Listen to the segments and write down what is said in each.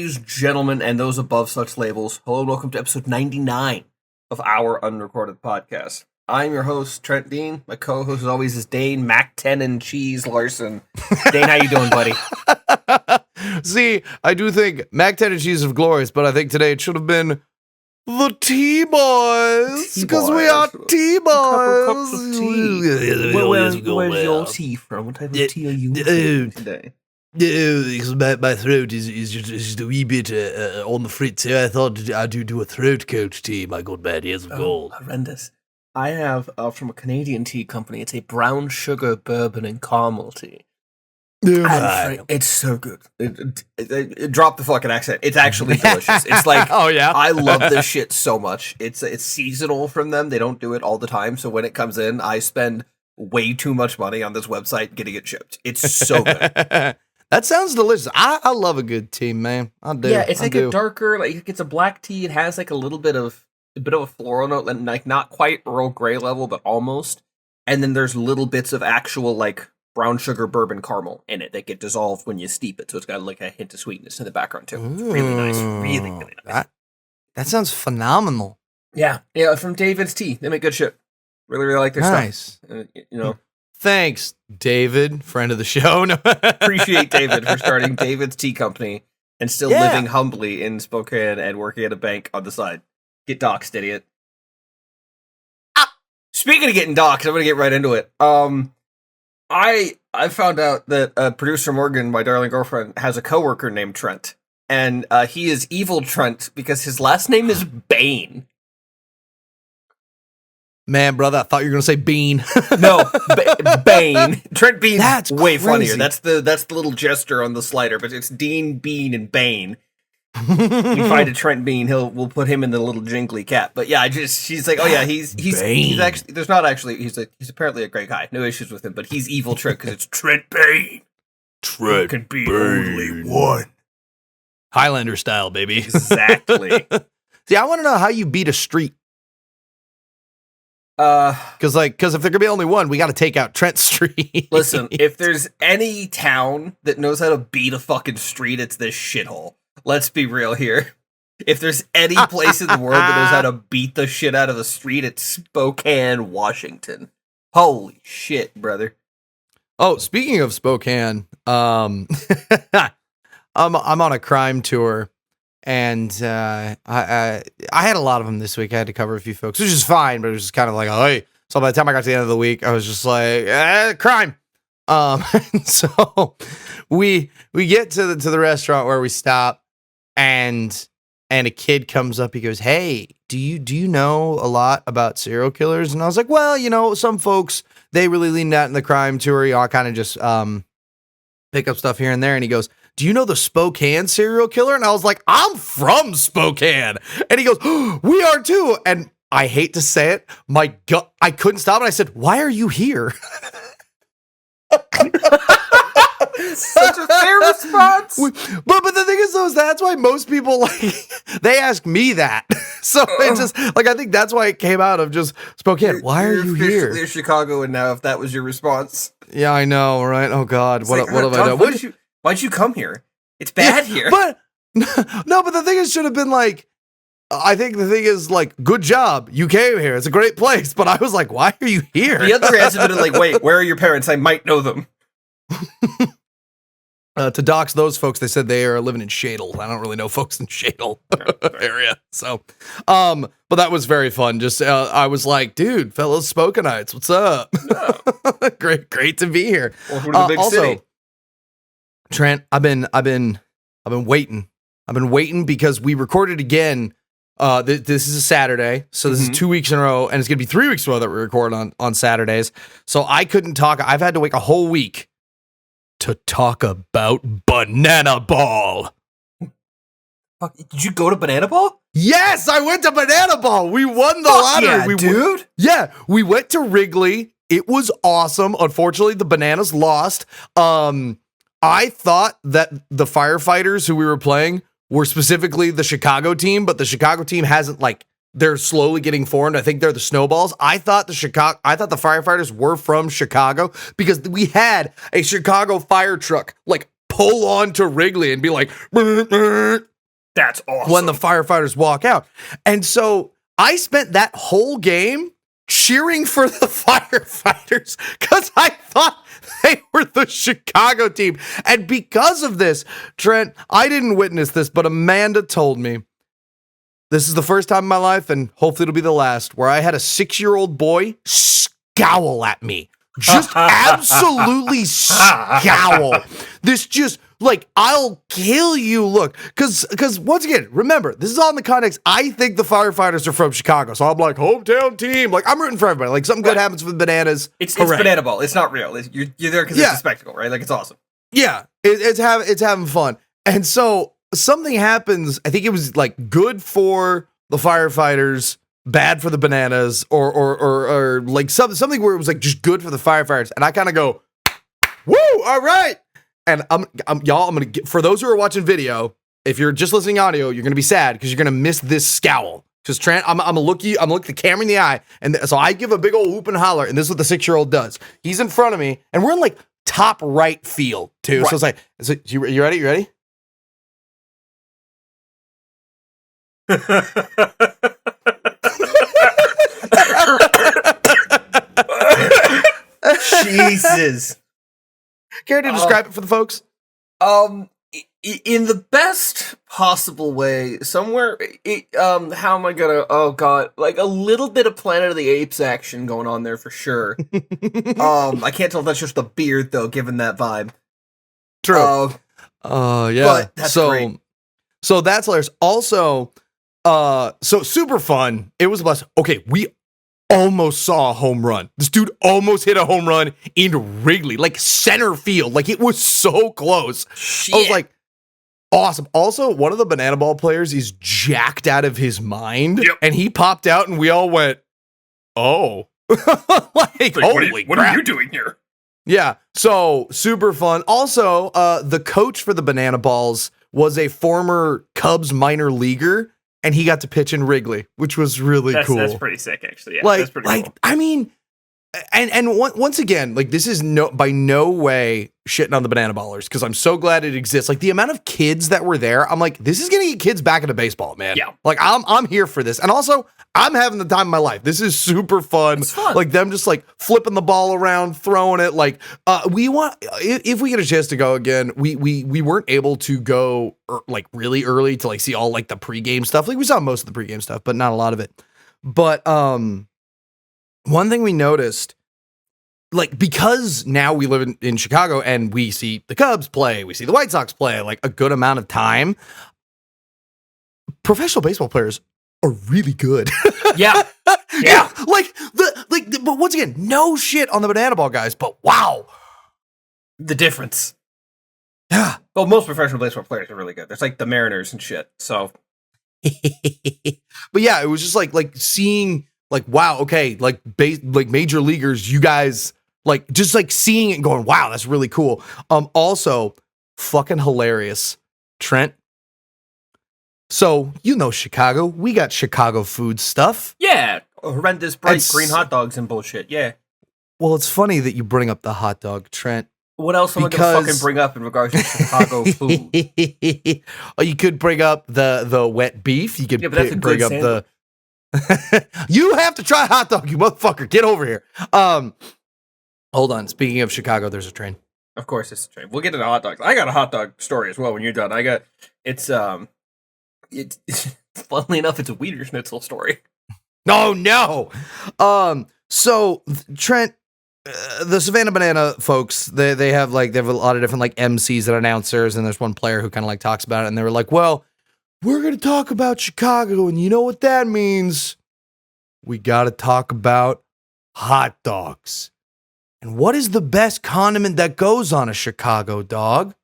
ladies, gentlemen, and those above such labels, hello and welcome to episode 99 of our unrecorded podcast. I'm your host, Trent Dean. My co-host, as always, is Dane Mac 10 and Cheese Larson. Dane, how you doing, buddy? See, I do think Mac 10 and Cheese is glorious, but I think today it should have been the T-Boys, because we are T-Boys. Where's your tea from? What type of tea are you drinking today? Because my throat is just a wee bit on the fritz here. I thought I'd do a throat coat tea, my good man. Here's of gold. Horrendous. I have, from a Canadian tea company, it's a brown sugar bourbon and caramel tea. It's so good. It dropped the fucking accent. It's actually delicious. It's like, oh yeah, I love this shit so much. It's seasonal from them. They don't do it all the time. So when it comes in, I spend way too much money on this website getting it shipped. It's so good. That sounds delicious. I love a good tea, man. I do. Yeah, it's like a darker, like it's a black tea. It has like a bit of a floral note, like not quite Earl Grey level, but almost. And then there's little bits of actual like brown sugar bourbon caramel in it that get dissolved when you steep it. So it's got like a hint of sweetness in the background too. It's really nice. Really, really nice. That sounds phenomenal. Yeah, from David's Tea. They make good shit. Really, really like their stuff. Thanks, David, friend of the show. Appreciate David for starting David's Tea Company and still living humbly in Spokane and working at a bank on the side. Get doxxed, idiot. Speaking of getting doxxed, I'm going to get right into it. I found out that producer Morgan, my darling girlfriend, has a coworker named Trent. And he is Evil Trent because his last name is Bane. Man, brother, I thought you were going to say Bean. No, Bane. Trent Bean. That's way crazy. Funnier. That's the little gesture on the slider, but it's Dean, Bean, and Bane. You find a Trent Bean, we'll put him in the little jingly cap. But yeah, she's like, oh yeah, he's actually, there's not actually, he's apparently a great guy. No issues with him, but he's Evil Trent because it's Trent Bane. Trent can be Bane. only one. Highlander style, baby. Exactly. See, I want to know how you beat a street. Because if there could be only one, we got to take out Trent Street. Listen, if there's any town that knows how to beat a fucking street, it's this shithole. Let's be real here. If there's any place in the world that knows how to beat the shit out of a street, it's Spokane, Washington. Holy shit, brother. Oh, speaking of Spokane, I'm on a crime tour. And I had a lot of them this week. I had to cover a few folks, which is fine, but it was just kind of like, oh, hey. So by the time I got to the end of the week, I was just like, crime. So we get to the restaurant where we stop, and a kid comes up. He goes, hey, do you know a lot about serial killers? And I was like, well, some folks, they really lean that in the crime tour. I kind of just pick up stuff here and there. And he goes, do you know the Spokane serial killer? And I was like, I'm from Spokane. And he goes, oh, we are too. And I hate to say it, my gut, I couldn't stop it. I said, why are you here? Such a fair response. But the thing is, though, that's why most people they ask me that. So it's just I think that's why it came out of just Spokane. Why are you here? You're Chicagoan now. If that was your response, yeah, I know, right? Oh God, what have I done? Why'd you come here? It's bad here. But no, but the thing is, should have been I think the thing is good job. You came here. It's a great place. But I was like, why are you here? The other answer would have been wait, where are your parents? I might know them. To dox those folks, they said they are living in Shoutout. I don't really know folks in Shoutout area. So, but that was very fun. Just, I was like, dude, fellow Spokanites, what's up? No. great to be here. Welcome to the big city. Trent, I've been waiting. I've been waiting because we recorded again. This is a Saturday, so this is 2 weeks in a row, and it's gonna be 3 weeks in a row that we record on Saturdays. So I couldn't talk. I've had to wait a whole week to talk about Banana Ball. Did you go to Banana Ball? Yes, I went to Banana Ball. We won the lottery. Yeah, dude. We went to Wrigley. It was awesome. Unfortunately, the Bananas lost. I thought that the firefighters who we were playing were specifically the Chicago team, but the Chicago team hasn't they're slowly getting formed. I think they're the Snowballs. I thought the firefighters were from Chicago because we had a Chicago fire truck pull on to Wrigley and be like, burr, burr, That's awesome. when the firefighters walk out. And so I spent that whole game cheering for the firefighters because I thought they were the Chicago team. And because of this, Trent, I didn't witness this, but Amanda told me this is the first time in my life, and hopefully it'll be the last, where I had a 6-year-old boy scowl at me. Just absolutely scowl. This just like, I'll kill you look. Because once again, remember, this is all in the context. I think the firefighters are from Chicago. So I'm like, hometown team. Like, I'm rooting for everybody. Like, something good happens with bananas. It's banana ball. It's not real. You're there because it's a spectacle, right? Like, it's awesome. Yeah. It's having fun. And so something happens. I think it was like good for the firefighters, bad for the bananas, or like something where it was like just good for the firefighters. And I kind of go, woo, all right. And I'm gonna get, for those who are watching video, if you're just listening audio, you're gonna be sad because you're gonna miss this scowl. Because Trent, I'm gonna look the camera in the eye, and so I give a big old whoop and holler, and this is what the 6-year-old does. He's in front of me, and we're in like top right field too. Right. So it's like, you ready? You ready? Jesus. Care to describe it for the folks? In the best possible way, somewhere, how am I gonna, oh god, like a little bit of Planet of the Apes action going on there for sure. I can't tell if that's just the beard though, given that vibe. True. Yeah. But that's great. So that's hilarious. Also, so super fun. It was a blast. Okay, we almost saw a home run. This dude almost hit a home run in Wrigley, like center field. Like, it was so close. Shit. I was like, awesome. Also, one of the banana ball players is jacked out of his mind. Yep. And he popped out and we all went, oh. like, holy what are you doing here? Yeah. So super fun. Also, the coach for the banana balls was a former Cubs minor leaguer. And he got to pitch in Wrigley, which was really cool. That's pretty sick, actually. Yeah, like, that's pretty cool. I mean, and once again, like, this is by no way shitting on the banana ballers, because I'm so glad it exists. Like, the amount of kids that were there, I'm like, this is gonna get kids back into baseball, man. Yeah. Like, I'm here for this, and also I'm having the time of my life. This is super fun. It's fun. Like, them just like flipping the ball around, throwing it. Like, we want, if we get a chance to go again, we weren't able to go like really early to like see all like the pregame stuff. Like, we saw most of the pregame stuff, but not a lot of it. But one thing we noticed, like, because now we live in Chicago and we see the Cubs play, we see the White Sox play like a good amount of time, professional baseball players are really good. Yeah. Yeah. But once again, no shit on the banana ball guys, but wow. The difference. Yeah. Well, most professional baseball players are really good. There's like the Mariners and shit. So. But yeah, it was just like seeing like, wow, okay, like major leaguers, you guys, like, just like seeing it and going, wow, that's really cool. Also fucking hilarious, Trent. So, Chicago, we got Chicago food stuff. Yeah. Horrendous bright green hot dogs and bullshit. Yeah. Well, it's funny that you bring up the hot dog, Trent. What else am I gonna fucking bring up in regards to Chicago food? You could bring up the wet beef. You could bring up sandwich. You have to try hot dog, you motherfucker. Get over here. Hold on. Speaking of Chicago, there's a train. Of course, it's a train. We'll get into hot dogs. I got a hot dog story as well. When you're done, it's funnily enough, it's a Wiener Schnitzel story. Oh no. So Trent, the Savannah Banana folks, they have a lot of different like MCs and announcers, and there's one player who kind of like talks about it, and they were like, well, we're going to talk about Chicago, and you know what that means? We got to talk about hot dogs. And what is the best condiment that goes on a Chicago dog?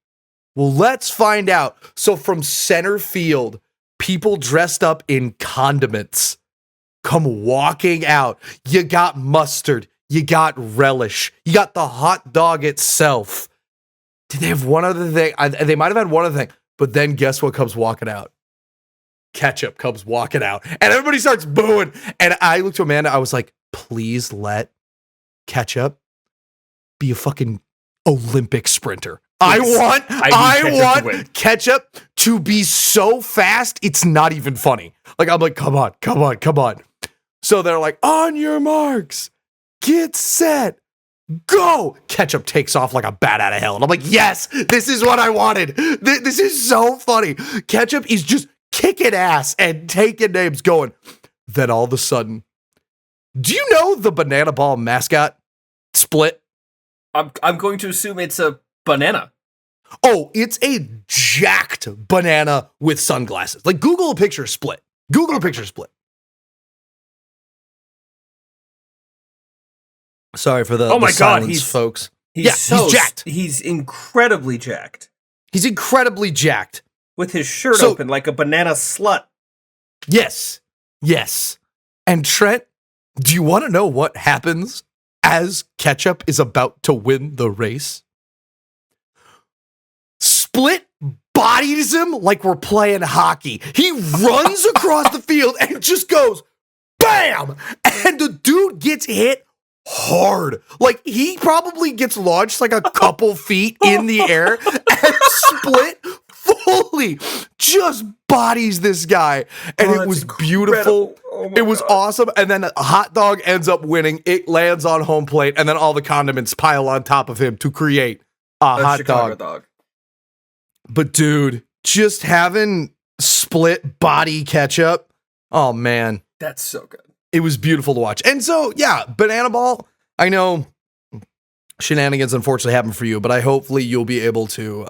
Well, let's find out. So from center field, people dressed up in condiments come walking out. You got mustard. You got relish. You got the hot dog itself. Did they have one other thing? They might have had one other thing, but then guess what comes walking out? Ketchup comes walking out, and everybody starts booing. And I looked to Amanda. I was like, please let ketchup be a fucking Olympic sprinter. I Ketchup to win. want Ketchup to be so fast, it's not even funny. Like, I'm like, come on. So they're like, on your marks, get set, go. Ketchup takes off like a bat out of hell. And I'm like, yes, this is what I wanted. This is so funny. Ketchup is just kicking ass and taking names going. Then all of a sudden, do you know the banana ball mascot? Split? I'm going to assume it's a banana. Oh, it's a jacked banana with sunglasses. Like, Google a picture of Split. Google a picture of Split. Sorry for the oh my the god, silence, folks. He's jacked. He's incredibly jacked. He's incredibly jacked. With his shirt open like a banana slut. Yes. And Trent, do you want to know what happens as Ketchup is about to win the race? Split bodies him like we're playing hockey. He runs across the field and just goes, bam! And the dude gets hit hard. Like, he probably gets launched like a couple feet in the air, and Split fully just bodies this guy. And it was beautiful. It was awesome. And then a hot dog ends up winning. It lands on home plate, and then all the condiments pile on top of him to create a hot Chicago dog. But dude, just having Split body Ketchup, oh man. That's so good. It was beautiful to watch. And so, yeah, Banana Ball, I know shenanigans unfortunately happen for you, but hopefully you'll be able to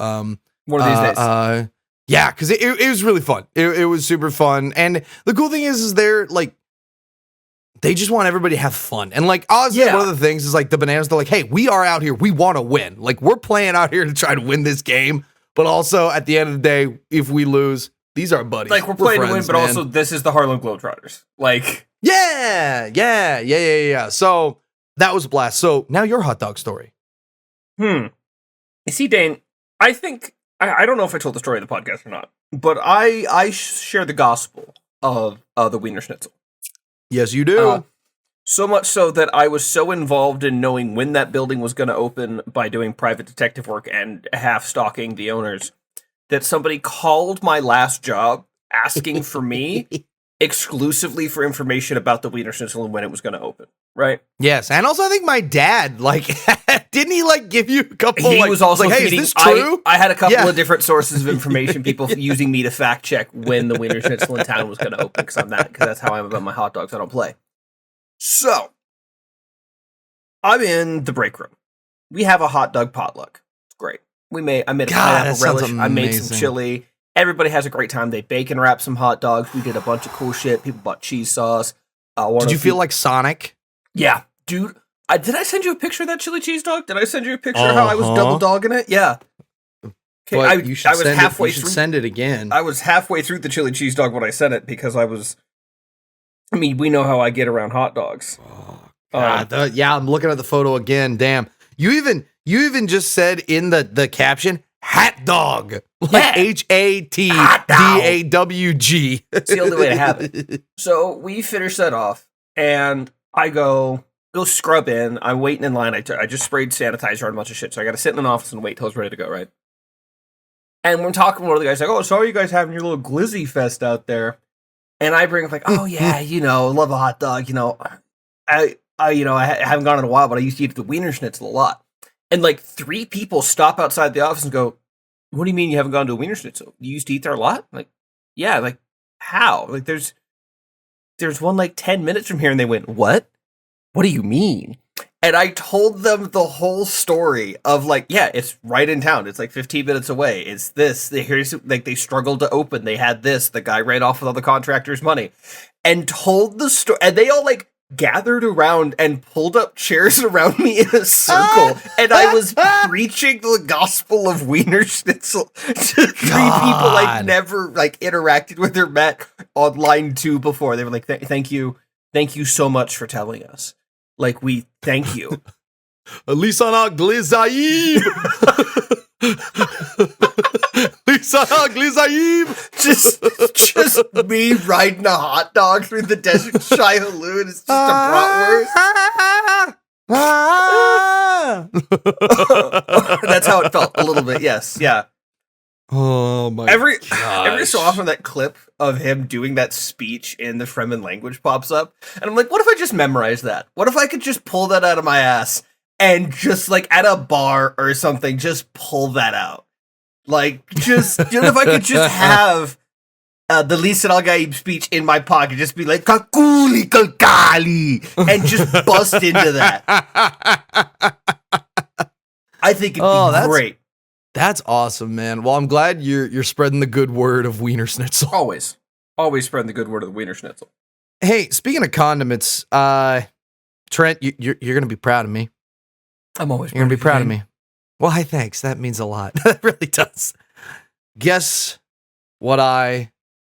one of these days. Yeah, because it was really fun. It was super fun. And the cool thing is they're like, they just want everybody to have fun. And like, honestly, one of the things is like the bananas, they're like, hey, we are out here. We want to win. Like, we're playing out here to try to win this game. But also, at the end of the day, if we lose, these are buddies. Like, we're playing to win, but also this is the Harlem Globetrotters. Like, yeah. So that was a blast. So now your hot dog story. You see, Dane, I think I don't know if I told the story of the podcast or not, but I share the gospel of the Wiener Schnitzel. Yes, you do. So much so that I was so involved in knowing when that building was going to open by doing private detective work and half stalking the owners that somebody called my last job asking for me exclusively for information about the Wiener Schnitzel and when it was going to open, right? Yes, and also I think my dad, like, didn't he, like, give you a couple, he was also like, hey, feeding, is this true? I had a couple of different sources of information, people using me to fact check when the Wiener Schnitzel in town was going to open, because that's how I am about my hot dogs. I don't play. So, I'm in the break room. We have a hot dog potluck. It's great. I made a pineapple relish. I made some chili. Everybody has a great time. They bacon wrap some hot dogs. We did a bunch of cool shit. People bought cheese sauce. Did you feel like Sonic? Yeah, dude. Did I send you a picture of that chili cheese dog? Did I send you a picture of how I was double dogging it? Yeah. Okay, I was halfway through. Send it again. I was halfway through the chili cheese dog when I sent it because we know how I get around hot dogs. I'm looking at the photo again. Damn. You even just said in the caption, hat dog. Like HATDAWG. It's the only way to have it. So we finish that off, and I go scrub in. I'm waiting in line. I just sprayed sanitizer on a bunch of shit, so I got to sit in an office and wait till it's ready to go, right? And we're talking to one of the guys, like, oh, so are you guys having your little glizzy fest out there? And I bring up, like, oh, yeah, love a hot dog, I haven't gone in a while, but I used to eat the Wiener Schnitzel a lot. And, like, 3 people stop outside the office and go, what do you mean you haven't gone to a Wiener Schnitzel? You used to eat there a lot? Like, yeah, like, how? Like, there's one, like, 10 minutes from here, and they went, what? What do you mean? And I told them the whole story of, like, yeah, it's right in town. It's, like, 15 minutes away. It's this. They struggled to open. They had this. The guy ran off with all the contractors' money. And told the story. And they all, like, gathered around and pulled up chairs around me in a circle, and I was preaching the gospel of Wiener Schnitzel to 3 people I'd never interacted with or met on line 2 before. They were like, "Thank you so much for telling us. Like, we thank you." Lisana Glizaib. Lisana Glizaib. Just me riding a hot dog through the desert Shai Halou, and it's just a bratwurst. Ah! That's how it felt a little bit. Yes, yeah. Oh my! Every gosh. so often that clip of him doing that speech in the Fremen language pops up, and I'm like, what if I just memorize that? What if I could just pull that out of my ass and just like at a bar or something, just pull that out? Like, just if I could just have the Lisa Al-Gaib speech in my pocket, just be like, Kakuli Kalkali, and just bust into that. I think it'd be great. That's awesome, man. Well, I'm glad you're spreading the good word of Wiener Schnitzel. Always spreading the good word of the Wiener Schnitzel. Hey, speaking of condiments, Trent, you're gonna be proud of me. I'm always. You're gonna be proud of me. Well, hi, thanks. That means a lot. That really does. Guess what I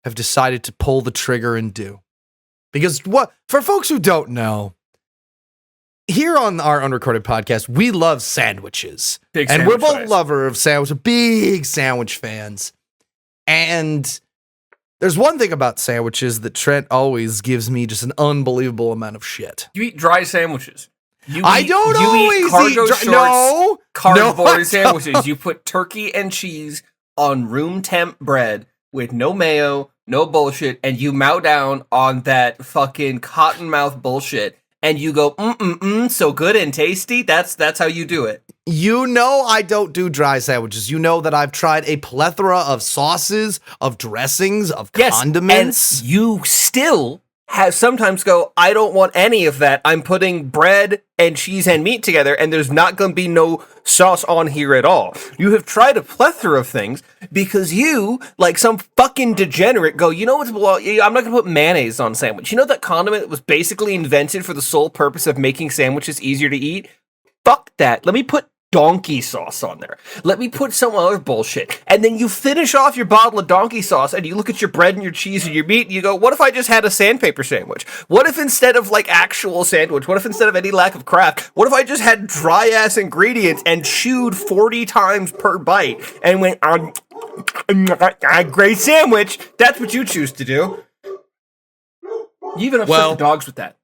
have decided to pull the trigger and do? Because for folks who don't know, here on our unrecorded podcast, we love sandwiches. And we're both lover of sandwiches, big sandwich fans. And there's one thing about sandwiches that Trent always gives me just an unbelievable amount of shit. You eat dry sandwiches. I don't always eat no cardboard sandwiches. You put turkey and cheese on room temp bread with no mayo, no bullshit, and you mow down on that fucking cottonmouth bullshit. And you go, so good and tasty. That's how you do it. You know I don't do dry sandwiches. You know that I've tried a plethora of sauces, of dressings, of condiments. And you still sometimes go, I don't want any of that. I'm putting bread and cheese and meat together, and there's not going to be no sauce on here at all. You have tried a plethora of things because you, like some fucking degenerate, go, you know what's, I'm not going to put mayonnaise on a sandwich. You know that condiment was basically invented for the sole purpose of making sandwiches easier to eat? Fuck that. Let me put donkey sauce on there. Let me put some other bullshit. And then you finish off your bottle of donkey sauce and you look at your bread and your cheese and your meat and you go, what if I just had a sandpaper sandwich? What if instead of like actual sandwich, what if instead of any lack of craft, what if I just had dry ass ingredients and chewed 40 times per bite and went, great sandwich. That's what you choose to do. You even upset the dogs with that.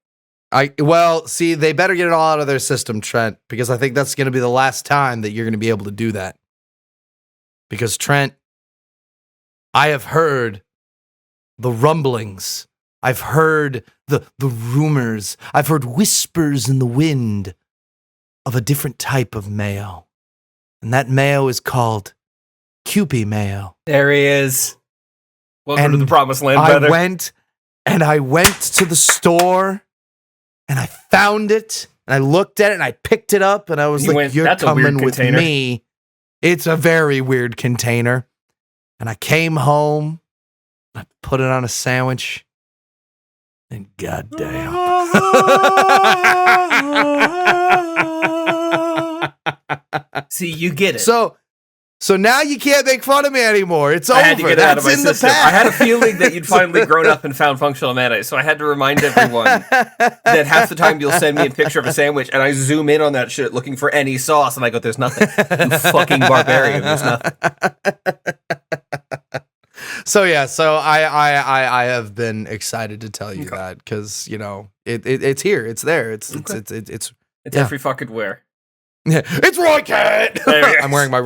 See, they better get it all out of their system, Trent, because I think that's going to be the last time that you're going to be able to do that. Because, Trent, I have heard the rumblings. I've heard the rumors. I've heard whispers in the wind of a different type of mayo. And that mayo is called Kewpie mayo. There he is. Welcome to the promised land, brother. I went to the store. And I found it, and I looked at it, and I picked it up, and I was like, you're coming with me. It's a very weird container. And I came home, I put it on a sandwich, and goddamn. See, you get it. So now you can't make fun of me anymore. It's over. I had to get it out of my system. I had a feeling that you'd finally grown up and found functional mayonnaise, so I had to remind everyone that half the time you'll send me a picture of a sandwich, and I zoom in on that shit looking for any sauce, and I go, there's nothing. You fucking barbarian, there's nothing. So I have been excited to tell you that, because, you know, it's here. It's there. It's every fucking where. Yeah, it's Roy Cat. I'm wearing my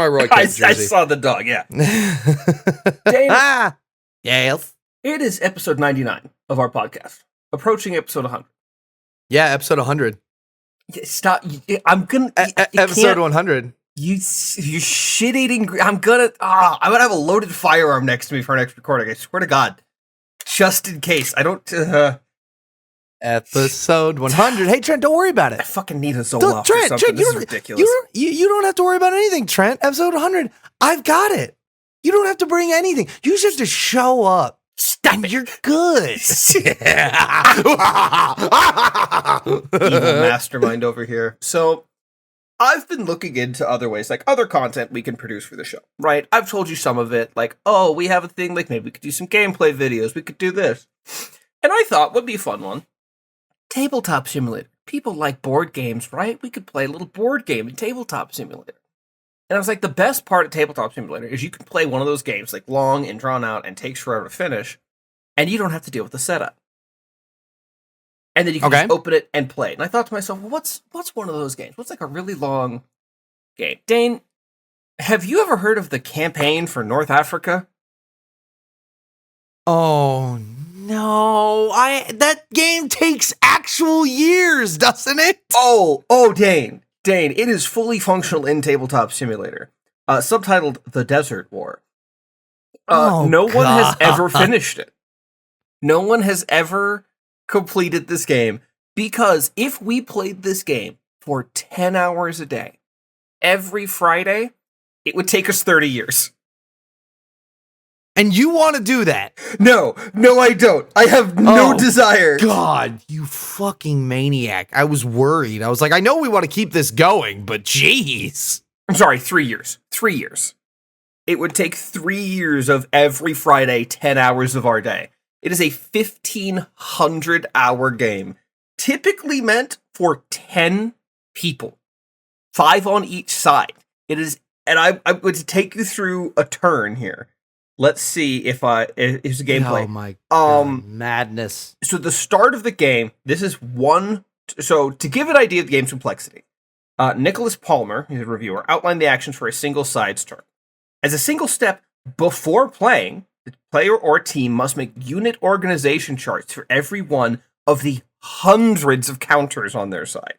Roy Cat jersey. I saw the dog. Yeah. Dane, yes. It is episode 99 of our podcast, approaching episode 100. Yeah, episode 100. Stop! I'm gonna episode 100. You shit-eating. I'm gonna have a loaded firearm next to me for our next recording. I swear to God, just in case. I don't. Episode 100. Hey, Trent, don't worry about it. I fucking need a Zoloft or something. Trent, this is ridiculous. You don't have to worry about anything, Trent. Episode 100. I've got it. You don't have to bring anything. You just have to show up. Stop it. You're good. Evil mastermind over here. So, I've been looking into other ways, like other content we can produce for the show, right? I've told you some of it, like, oh, we have a thing, like maybe we could do some gameplay videos. We could do this. And I thought would be a fun one. Tabletop Simulator. People like board games, right? We could play a little board game in Tabletop Simulator. And I was like, the best part of Tabletop Simulator is you can play one of those games, like long and drawn out and takes forever to finish, and you don't have to deal with the setup. and then you can Okay. just open it and play. And I thought to myself, well, what's one of those games? What's like a really long game? Dane, have you ever heard of the campaign for North Africa? Oh no! That game takes actual years, doesn't it? Oh, Dane, it is fully functional in tabletop simulator, subtitled "The Desert War." No one has ever finished it. No one has ever completed this game because if we played this game for 10 hours a day every Friday, it would take us 30 years. And you want to do that? No, I don't. I have no desire. God, you fucking maniac. I was worried. I was like, I know we want to keep this going, but jeez. I'm sorry, 3 years. 3 years. It would take 3 years of every Friday, 10 hours of our day. It is a 1,500-hour game, typically meant for 10 people, 5 on each side. It is, and I would take you through a turn here. Let's see if it's a gameplay. Oh my God, madness. So the start of the game, this is one. So to give an idea of the game's complexity, Nicholas Palmer, he's a reviewer, outlined the actions for a single side's turn. As a single step before playing, the player or team must make unit organization charts for every one of the hundreds of counters on their side.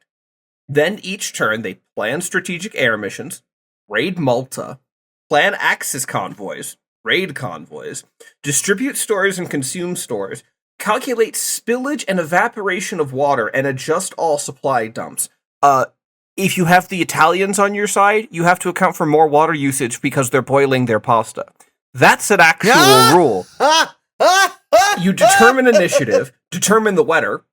Then each turn, they plan strategic air missions, raid Malta, plan Axis convoys, raid convoys, distribute stores and consume stores, calculate spillage and evaporation of water, and adjust all supply dumps. If you have the Italians on your side, you have to account for more water usage because they're boiling their pasta. That's an actual rule. You determine initiative, determine the weather,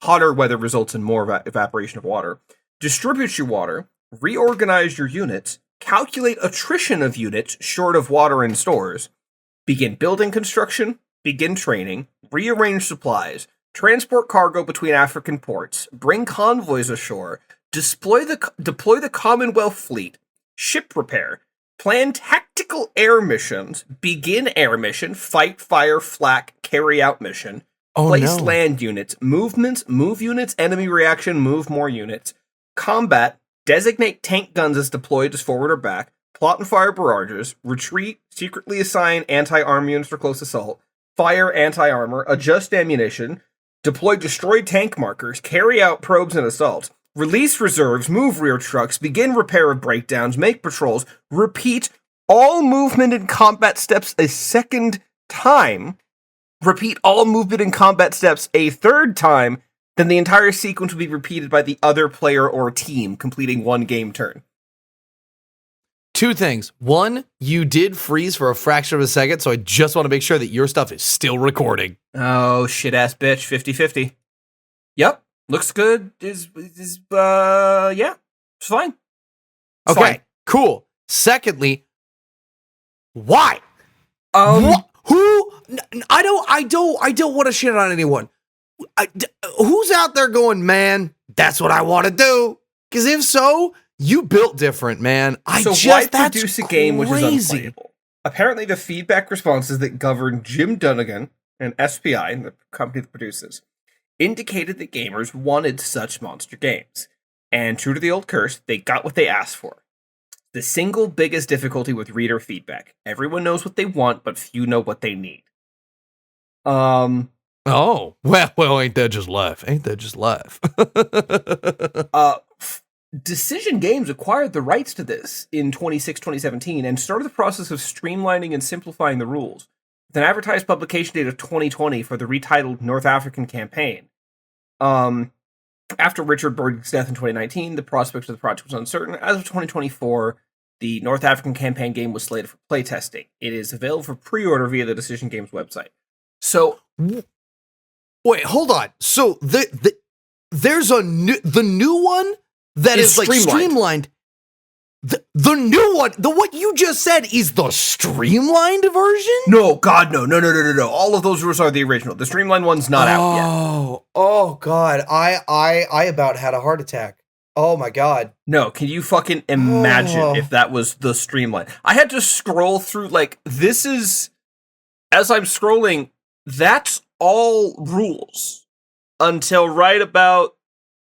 hotter weather results in more evaporation of water, distribute your water, reorganize your units, calculate attrition of units short of water in stores, begin building construction, begin training, rearrange supplies, transport cargo between African ports, bring convoys ashore, deploy the Commonwealth fleet, ship repair, plan tactical air missions, begin air mission, fight, fire, flak, carry out mission, place land units, movements, move units, enemy reaction, move more units, combat, designate tank guns as deployed as forward or back, plot and fire barrages, retreat, secretly assign anti-armor units for close assault, fire anti-armor, adjust ammunition, deploy destroyed tank markers, carry out probes and assaults, release reserves, move rear trucks, begin repair of breakdowns, make patrols, repeat all movement and combat steps a second time, repeat all movement and combat steps a third time, then the entire sequence will be repeated by the other player or team, completing one game turn. 2 things. 1, you did freeze for a fraction of a second, so I just want to make sure that your stuff is still recording. Oh, shit-ass bitch, 50-50. Yep, looks good. Yeah, it's fine. It's Okay, fine. cool. Secondly, why? Who? I don't want to shit on anyone. Who's out there going, man, that's what I want to do? Because if so, you built different, man. Why produce a game which is unplayable? Apparently, the feedback responses that govern Jim Dunnigan and SPI, the company that produces, indicated that gamers wanted such monster games. And true to the old curse, they got what they asked for. The single biggest difficulty with reader feedback. Everyone knows what they want, but few know what they need. Oh, well, ain't that just life? Decision Games acquired the rights to this in 2017 and started the process of streamlining and simplifying the rules, with an advertised publication date of 2020 for the retitled North African campaign. After Richard Berg's death in 2019, the prospects of the project was uncertain. As of 2024, the North African campaign game was slated for playtesting. It is available for pre-order via the Decision Games website. So, wait, hold on. So there's the new one that is like streamlined. The new one, what you just said is the streamlined version? No, God, no. All of those rules are the original. The streamlined one's not out yet. Oh, God. I about had a heart attack. Oh, my God. No, can you fucking imagine if that was the streamline? I had to scroll through, as I'm scrolling, that's all rules. until right about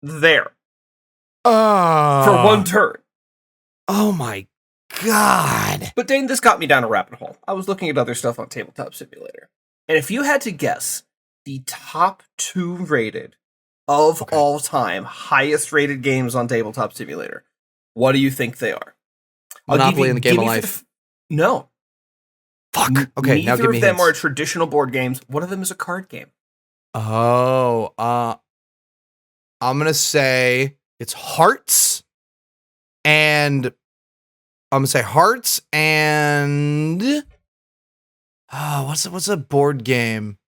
there Oh. for one turn. Oh my God. But Dane, this got me down a rabbit hole. I was looking at other stuff on Tabletop Simulator. And if you had to guess the top 2 rated of all time highest rated games on Tabletop Simulator, what do you think they are? Monopoly and the Game of Life. No. Fuck. Okay, now give me Neither of them hints. are traditional board games. One of them is a card game. Oh, I'm gonna say it's Hearts, and what's a board game?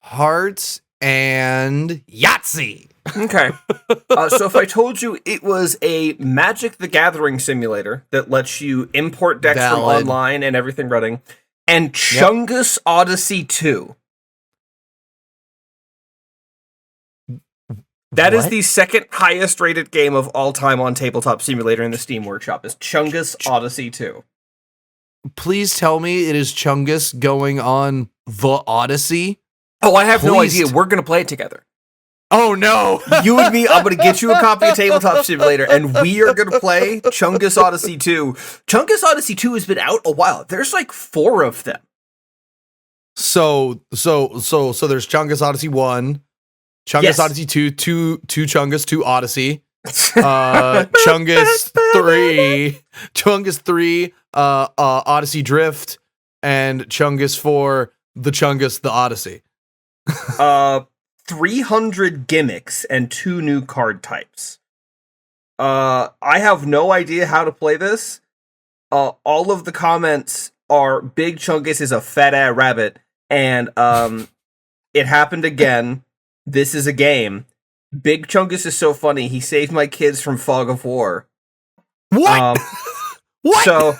Hearts and Yahtzee. Okay. So if I told you it was a Magic the Gathering simulator that lets you import decks from online and everything running, and Chungus Odyssey 2. That is the second highest rated game of all time on Tabletop Simulator in the Steam Workshop, is Chungus Odyssey 2. Please tell me it is Chungus going on the Odyssey. Oh, I have no idea. We're going to play it together. Oh, no. You and me, I'm going to get you a copy of Tabletop Simulator, and we are going to play Chungus Odyssey 2. Chungus Odyssey 2 has been out a while. There's like 4 of them. So there's Chungus Odyssey 1, Chungus Odyssey 2, 2 Chungus, 2 Odyssey, Chungus 3, Odyssey Drift, and Chungus 4, the Chungus, the Odyssey. 300 gimmicks and 2 new card types. I have no idea how to play this. All of the comments are Big Chungus is a fat-ass rabbit, and it happened again. This is a game. Big Chungus is so funny. He saved my kids from fog of war. What? What? So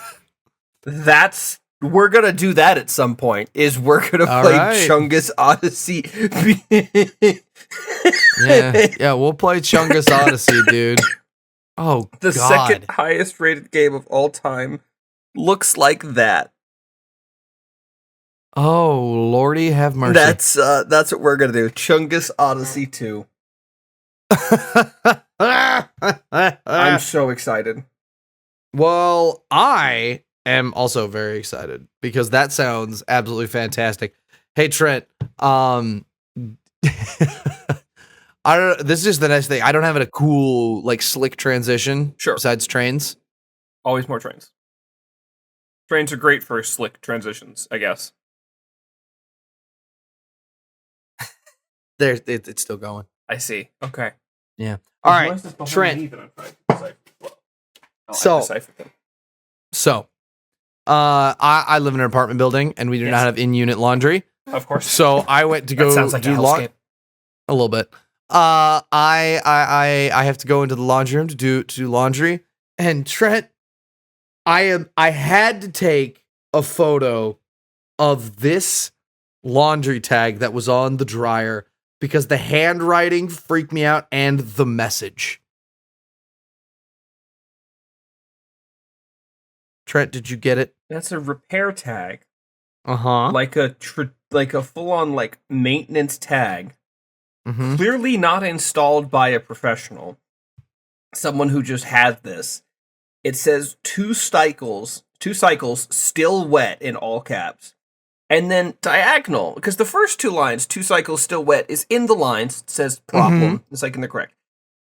we're gonna do that at some point. We're gonna play Chungus Odyssey. yeah, we'll play Chungus Odyssey, dude. Oh, the God. Second highest rated game of all time looks like that. Oh, Lordy have mercy. That's what we're gonna do. Chungus Odyssey 2. I'm so excited. Well, I am also very excited because that sounds absolutely fantastic. Hey, Trent, I don't. This is just the next thing. I don't have a cool, like, slick transition. Sure. Besides trains. Always more trains. Trains are great for slick transitions, I guess. It's still going. I see. Okay. Yeah. All right, Trent. So, I live in an apartment building, and we do not have in-unit laundry. Of course. So I went to go like do laundry. A little bit. I have to go into the laundry room to do laundry, and Trent, I had to take a photo of this laundry tag that was on the dryer because the handwriting freaked me out and the message. Trent, did you get it? That's a repair tag. Uh-huh. Like a full-on like maintenance tag. Mm-hmm. Clearly not installed by a professional. Someone who just had this. It says 2 cycles still wet in all caps. And then diagonal, because the first 2 lines, 2 cycles still wet, is in the lines. It says problem. Mm-hmm. It's like in the correct.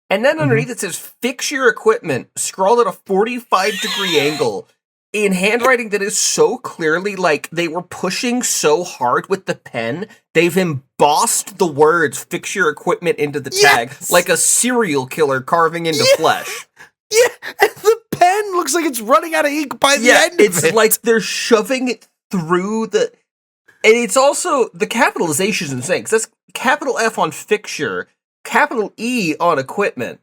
And then underneath it says fix your equipment, scrawled at a 45-degree angle in handwriting that is so clearly like they were pushing so hard with the pen, they've embossed the words fix your equipment into the tag like a serial killer carving into flesh. Yeah, and the pen looks like it's running out of ink by the end of it. It's like they're shoving it through the... And it's also, the capitalization is insane, because that's capital F on fixture, capital E on equipment,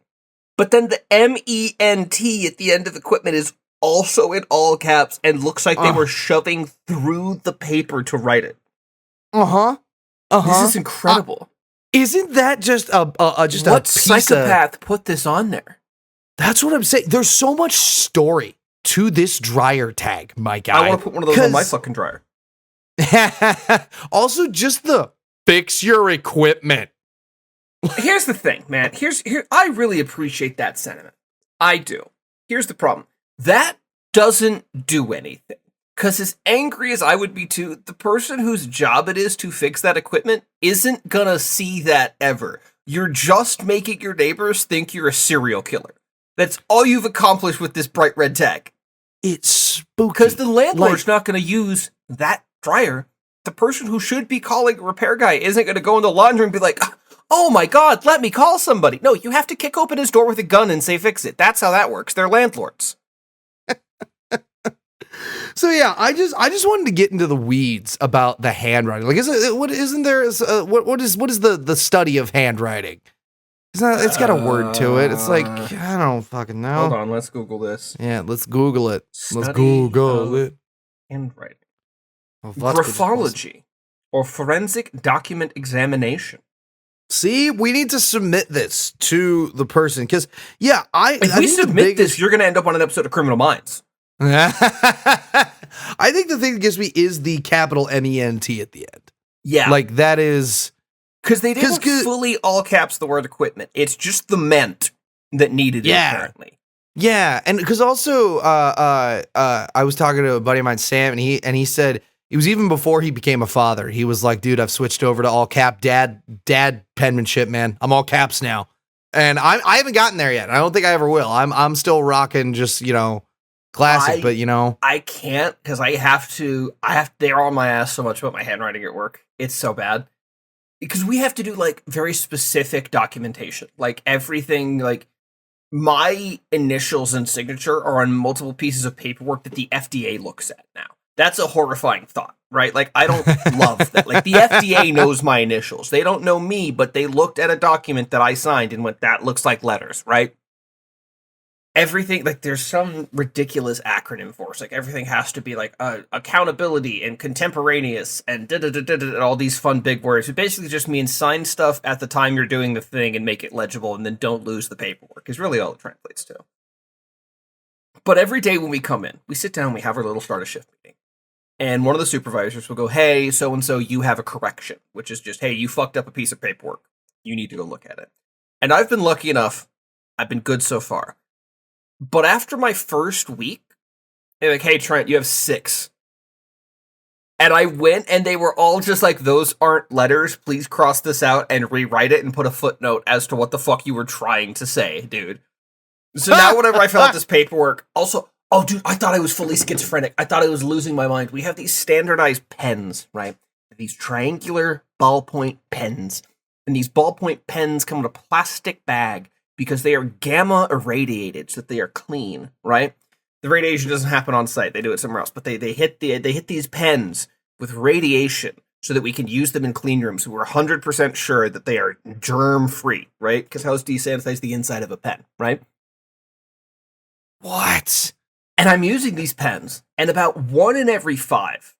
but then the M-E-N-T at the end of equipment is also in all caps and looks like they were shoving through the paper to write it. This is incredible. Isn't that just what a psychopath put this on there? That's what I'm saying. There's so much story to this dryer tag, my guy. I want to put one of those on my fucking dryer. Also, just the fix your equipment. Here's the thing, man. I really appreciate that sentiment. I do. Here's the problem. That doesn't do anything. Because as angry as I would be too, the person whose job it is to fix that equipment isn't gonna see that ever. You're just making your neighbors think you're a serial killer. That's all you've accomplished with this bright red tag. It's spooky. Because the landlord's not gonna use that dryer. The person who should be calling a repair guy isn't gonna go in the laundry and be like, oh my god, let me call somebody. No, you have to kick open his door with a gun and say fix it. That's how that works. They're landlords. So yeah, I just wanted to get into the weeds about the handwriting. Like, isn't there what is the study of handwriting? It's got a word to it. It's like, I don't fucking know. Hold on, let's Google this. Yeah, let's Google it. Study Let's Google it. Handwriting. Oh, Graphology or forensic document examination. See, we need to submit this to the person because, yeah, if we submit this, you're going to end up on an episode of Criminal Minds. I think the thing that gets me is the capital MENT at the end. Yeah. Like, that is... Because they didn't fully all caps the word equipment. It's just the ment that needed it, apparently. Yeah, and because also, I was talking to a buddy of mine, Sam, and he said... It was even before he became a father. He was like, dude, I've switched over to all cap dad penmanship, man. I'm all caps now. And I haven't gotten there yet. I don't think I ever will. I'm still rocking just, classic, but I can't because I have to they're on my ass so much about my handwriting at work. It's so bad. Because we have to do like very specific documentation. Like everything, like my initials and signature are on multiple pieces of paperwork that the FDA looks at now. That's a horrifying thought, right? Like, I don't love that. Like, the FDA knows my initials. They don't know me, but they looked at a document that I signed and went, that looks like letters, right? Everything, like, there's some ridiculous acronym for us. Like, everything has to be, like, accountability and contemporaneous and and all these fun big words. It basically just means sign stuff at the time you're doing the thing and make it legible and then don't lose the paperwork, is really all it translates to. But every day when we come in, we sit down, we have our little start of shift meeting. And one of the supervisors will go, hey, so-and-so, you have a correction, which is just, hey, you fucked up a piece of paperwork. You need to go look at it. And I've been lucky enough. I've been good so far. But after my first week, they're like, hey, Trent, you have 6. And I went, and they were all just like, those aren't letters. Please cross this out and rewrite it and put a footnote as to what the fuck you were trying to say, dude. So now whenever I fill out this paperwork, also... Oh, dude, I thought I was fully schizophrenic. I thought I was losing my mind. We have these standardized pens, right? These triangular ballpoint pens. And these ballpoint pens come in a plastic bag because they are gamma irradiated so that they are clean, right? The radiation doesn't happen on site. They do it somewhere else. But they hit these pens with radiation so that we can use them in clean rooms. So we're 100% sure that they are germ-free, right? Because how do you sanitize the inside of a pen, right? What? And I'm using these pens, and about 1 in every 5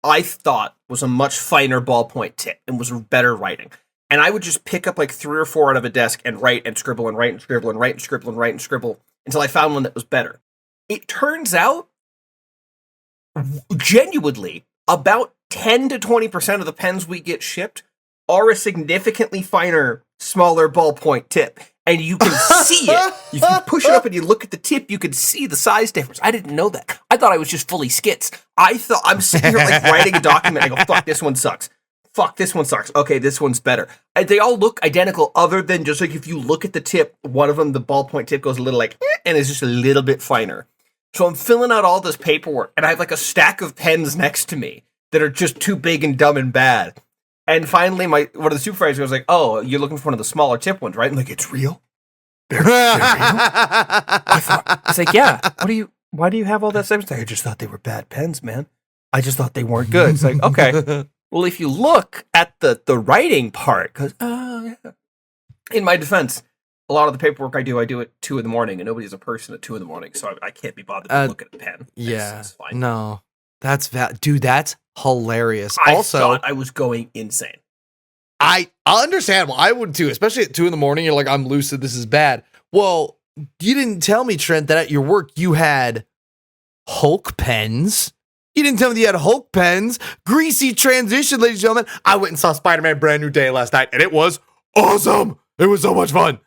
I thought was a much finer ballpoint tip and was better writing. And I would just pick up like 3 or 4 out of a desk and write and scribble and write and scribble and write and scribble and write and scribble until I found one that was better. It turns out, genuinely, about 10 to 20% of the pens we get shipped are a significantly finer, smaller ballpoint tip. And you can see it. If you push it up and you look at the tip, you can see the size difference. I didn't know that. I thought I was just fully skits. I thought I'm sitting here like writing a document. I go, fuck, this one sucks. Fuck, this one sucks. Okay, this one's better. And they all look identical other than just like if you look at the tip, one of them, the ballpoint tip goes a little like, and it's just a little bit finer. So I'm filling out all this paperwork and I have like a stack of pens next to me that are just too big and dumb and bad. And finally, one of the supervisors was like, oh, you're looking for one of the smaller tip ones, right? I'm like, it's real? They're real? I was like, yeah. Why do you have all that stuff? I just thought they were bad pens, man. I just thought they weren't good. It's like, okay. Well, if you look at the writing part, because, yeah. In my defense, a lot of the paperwork I do at 2 a.m, and nobody's a person at 2 a.m, so I can't be bothered to look at a pen. Yeah. It's fine. No. Dude, that's hilarious. I also, thought I was going insane. I understand. Well, I would too, especially at 2 a.m. You're like, I'm lucid. This is bad. Well, you didn't tell me, Trent, that at your work you had Hulk pens. You didn't tell me you had Hulk pens. Greasy transition, ladies and gentlemen. I went and saw Spider-Man Brand New Day last night, and it was awesome. It was so much fun.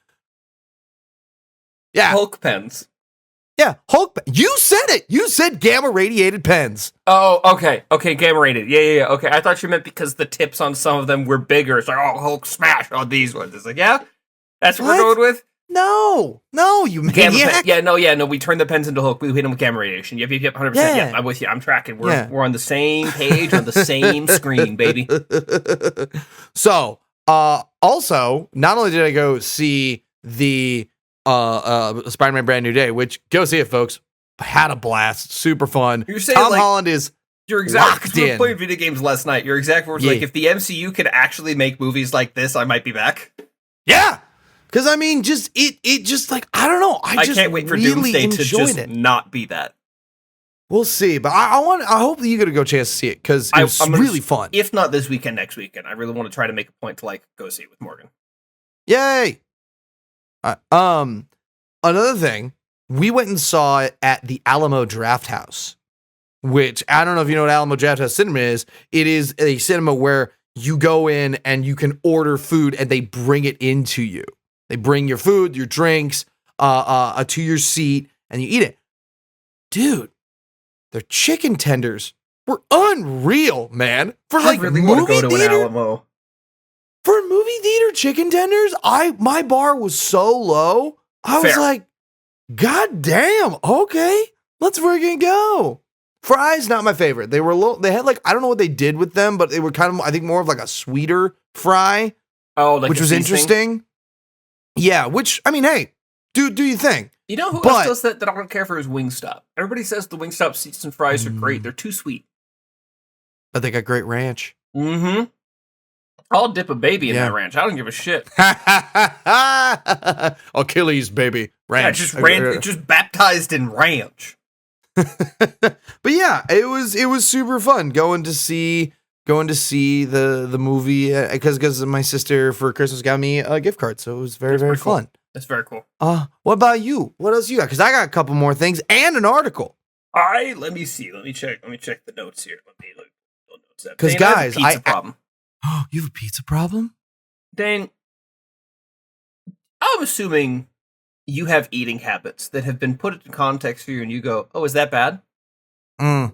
Yeah. Hulk pens. Yeah, Hulk. You said it. You said gamma radiated pens. Oh, okay. Okay, gamma rated. Yeah. Okay, I thought you meant because the tips on some of them were bigger. It's like, oh, Hulk smash on these ones. It's like, yeah, that's what we're going with? No, you maniac. No. We turned the pens into Hulk. We hit them with gamma radiation. Yep, 100%. Yeah, I'm with you. I'm tracking. We're on the same page, on the same screen, baby. So, also, not only did I go see the Spider-Man Brand New Day, which go see it, folks. Had a blast, super fun. You're saying Tom Holland is locked in. We were playing video games last night. Your exact words were like, if the MCU could actually make movies like this, I might be back. Yeah, because I mean, just it just like I don't know. I just can't wait for really Doomsday to just it. not be that. We'll see, but I hope that you get a go chance to see it because it's really fun. If not this weekend, next weekend. I really want to try to make a point to like go see it with Morgan. Yay! Another thing, we went and saw it at the Alamo Draft House, which I don't know if you know what Alamo Draft House Cinema is. It is a cinema where you go in and you can order food and they bring it into you. They bring your food, your drinks, to your seat and you eat it. Dude, their chicken tenders were unreal, man. For like I really want to go to an Alamo. For movie theater chicken tenders, my bar was so low. I was like, God damn, okay, let's freaking go. Fries, not my favorite. They were they had like, I don't know what they did with them, but they were kind of, I think, more of like a sweeter fry. Oh, like which was interesting. Yeah, which, I mean, hey, do you think? You know who else does that I don't care for is Wingstop. Everybody says the Wingstop seasoned fries are great. They're too sweet. But they got great ranch. Mm-hmm. I'll dip a baby in that ranch. I don't give a shit. Achilles, baby. Ranch. Yeah, just baptized in ranch. But yeah, it was super fun going to see the movie because my sister for Christmas got me a gift card, so it was very fun. Cool. That's very cool. What about you? What else you got? Because I got a couple more things and an article. Let me see. Let me check the notes here. Because guys, I have a pizza problem. Oh, you have a pizza problem? Dane, I'm assuming you have eating habits that have been put into context for you and you go, oh, is that bad? You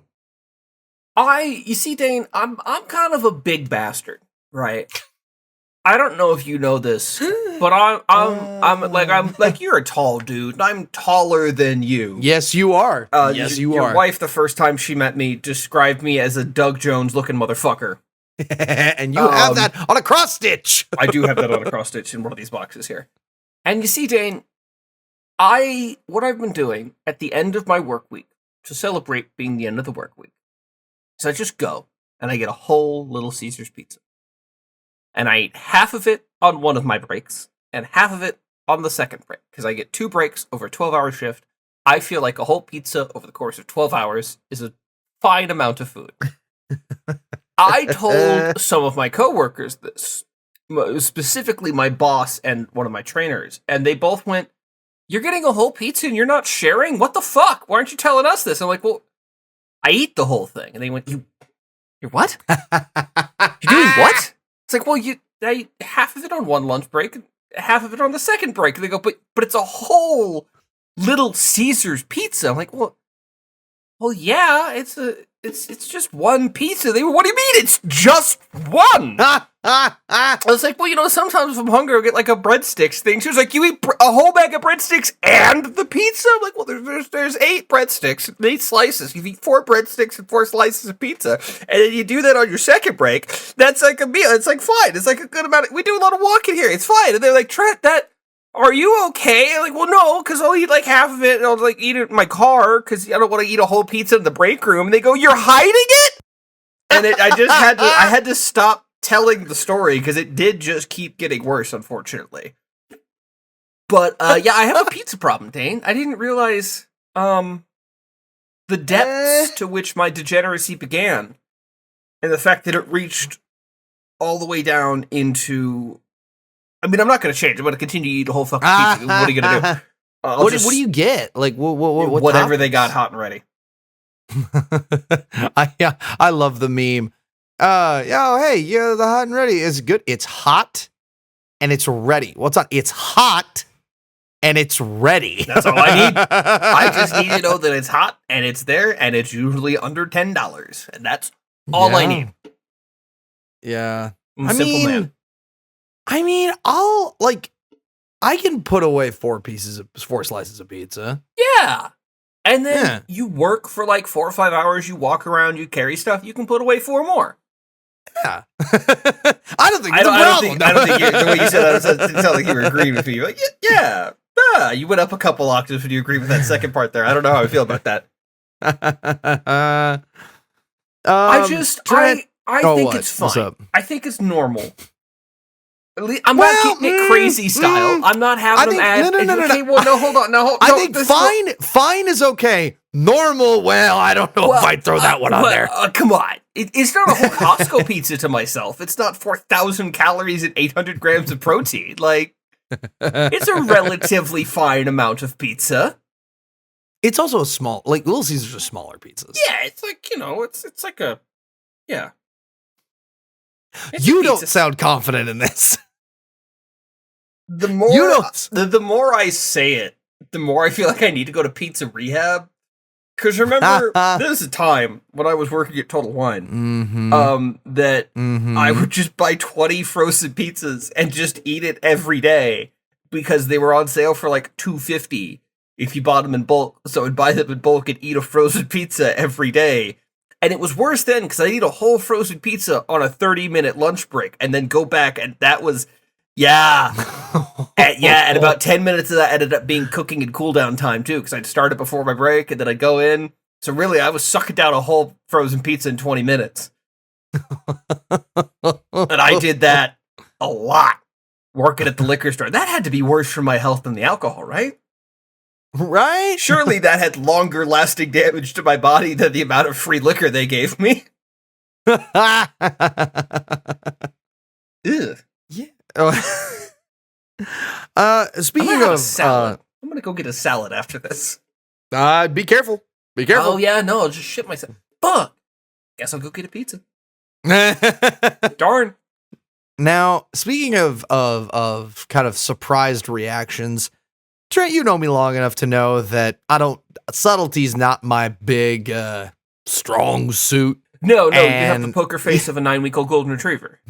see, Dane, I'm kind of a big bastard, right? I don't know if you know this, but I'm like you're a tall dude, and I'm taller than you. Yes, you are. Yes, you are. Your wife, the first time she met me, described me as a Doug Jones-looking motherfucker. And you have that on a cross stitch. I do have that on a cross stitch in one of these boxes here. And you see, Dane, what I've been doing at the end of my work week to celebrate being the end of the work week is I just go and I get a whole Little Caesars pizza. And I eat half of it on one of my breaks and half of it on the second break because I get 2 breaks over a 12-hour shift. I feel like a whole pizza over the course of 12 hours is a fine amount of food. I told some of my coworkers this, specifically my boss and one of my trainers, and they both went, "You're getting a whole pizza and you're not sharing? What the fuck? Why aren't you telling us this?" I'm like, "Well, I eat the whole thing." And they went, "You're what? You're doing what?" It's like, "Well, I eat half of it on one lunch break and half of it on the second break." And they go, but it's a whole Little Caesars pizza." I'm like, well, yeah, it's just one pizza. They were, "What do you mean it's just one?" I was like, well, sometimes if I'm hungry, I'll get like a breadsticks thing. She was like, "You eat a whole bag of breadsticks and the pizza?" I'm like, well, there's 8 breadsticks, 8 slices. You eat 4 breadsticks and 4 slices of pizza, and then you do that on your second break. That's like a meal. It's like fine. It's like a good amount. We do a lot of walking here. It's fine. And they're like, "Trent, are you okay?" I'm like, well, no, because I'll eat like half of it and I'll like eat it in my car because I don't want to eat a whole pizza in the break room. And they go, "You're hiding it?" And I had to stop telling the story because it did just keep getting worse, unfortunately. But yeah, I have a pizza problem, Dane. I didn't realize the depths to which my degeneracy began and the fact that it reached all the way down into... I mean, I'm not going to change. I'm going to continue to eat a whole fucking pizza. What are you going to do? What do you get? Like, what whatever toppings? they got hot and ready. I love the meme. The hot and ready is good. It's hot and it's ready. What's on? It's hot and it's ready. That's all I need. I just need to know that it's hot and it's there, and it's usually under $10, and that's all I need. Yeah. I'm a simple man. I mean, I can put away 4 slices of pizza. Yeah. And then you work for like 4 or 5 hours, you walk around, you carry stuff, you can put away 4 more. Yeah. I don't think it's a problem. I don't think the way you said that, it sounded like you were agreeing with me. You're like, yeah. You went up a couple octaves when you agree with that second part there. I don't know how I feel about that. I think it's fine. I think it's normal. I'm not keeping it crazy style. I'm not having them add. No. Okay, well, no, hold on. No, I think fine is okay. Normal, well, I don't know if I'd throw that one on there. Come on. It's not a whole Costco pizza to myself. It's not 4,000 calories and 800 grams of protein. Like, it's a relatively fine amount of pizza. It's also a small, like, Little Caesars are smaller pizzas. Yeah, it's like, it's like a, yeah. You don't sound confident in this. The more I say it, the more I feel like I need to go to pizza rehab. Because remember, there was a time when I was working at Total Wine, that I would just buy 20 frozen pizzas and just eat it every day because they were on sale for like $2.50 if you bought them in bulk. So I'd buy them in bulk and eat a frozen pizza every day. And it was worse then because I'd eat a whole frozen pizza on a 30-minute lunch break and then go back, and that was... Yeah. And about 10 minutes of that ended up being cooking and cool down time, too, because I'd start it before my break, and then I'd go in. So really, I was sucking down a whole frozen pizza in 20 minutes. And I did that a lot, working at the liquor store. That had to be worse for my health than the alcohol, right? Right? Surely that had longer lasting damage to my body than the amount of free liquor they gave me. Ew. Yeah. Speaking of salad, I'm gonna go get a salad after this. Be careful. Be careful. Oh yeah, no, I'll just shit myself. Fuck. Guess I'll go get a pizza. Darn. Now, speaking of kind of surprised reactions, Trent, you know me long enough to know that subtlety's not my big strong suit. No, you have the poker face of a 9-week-old golden retriever.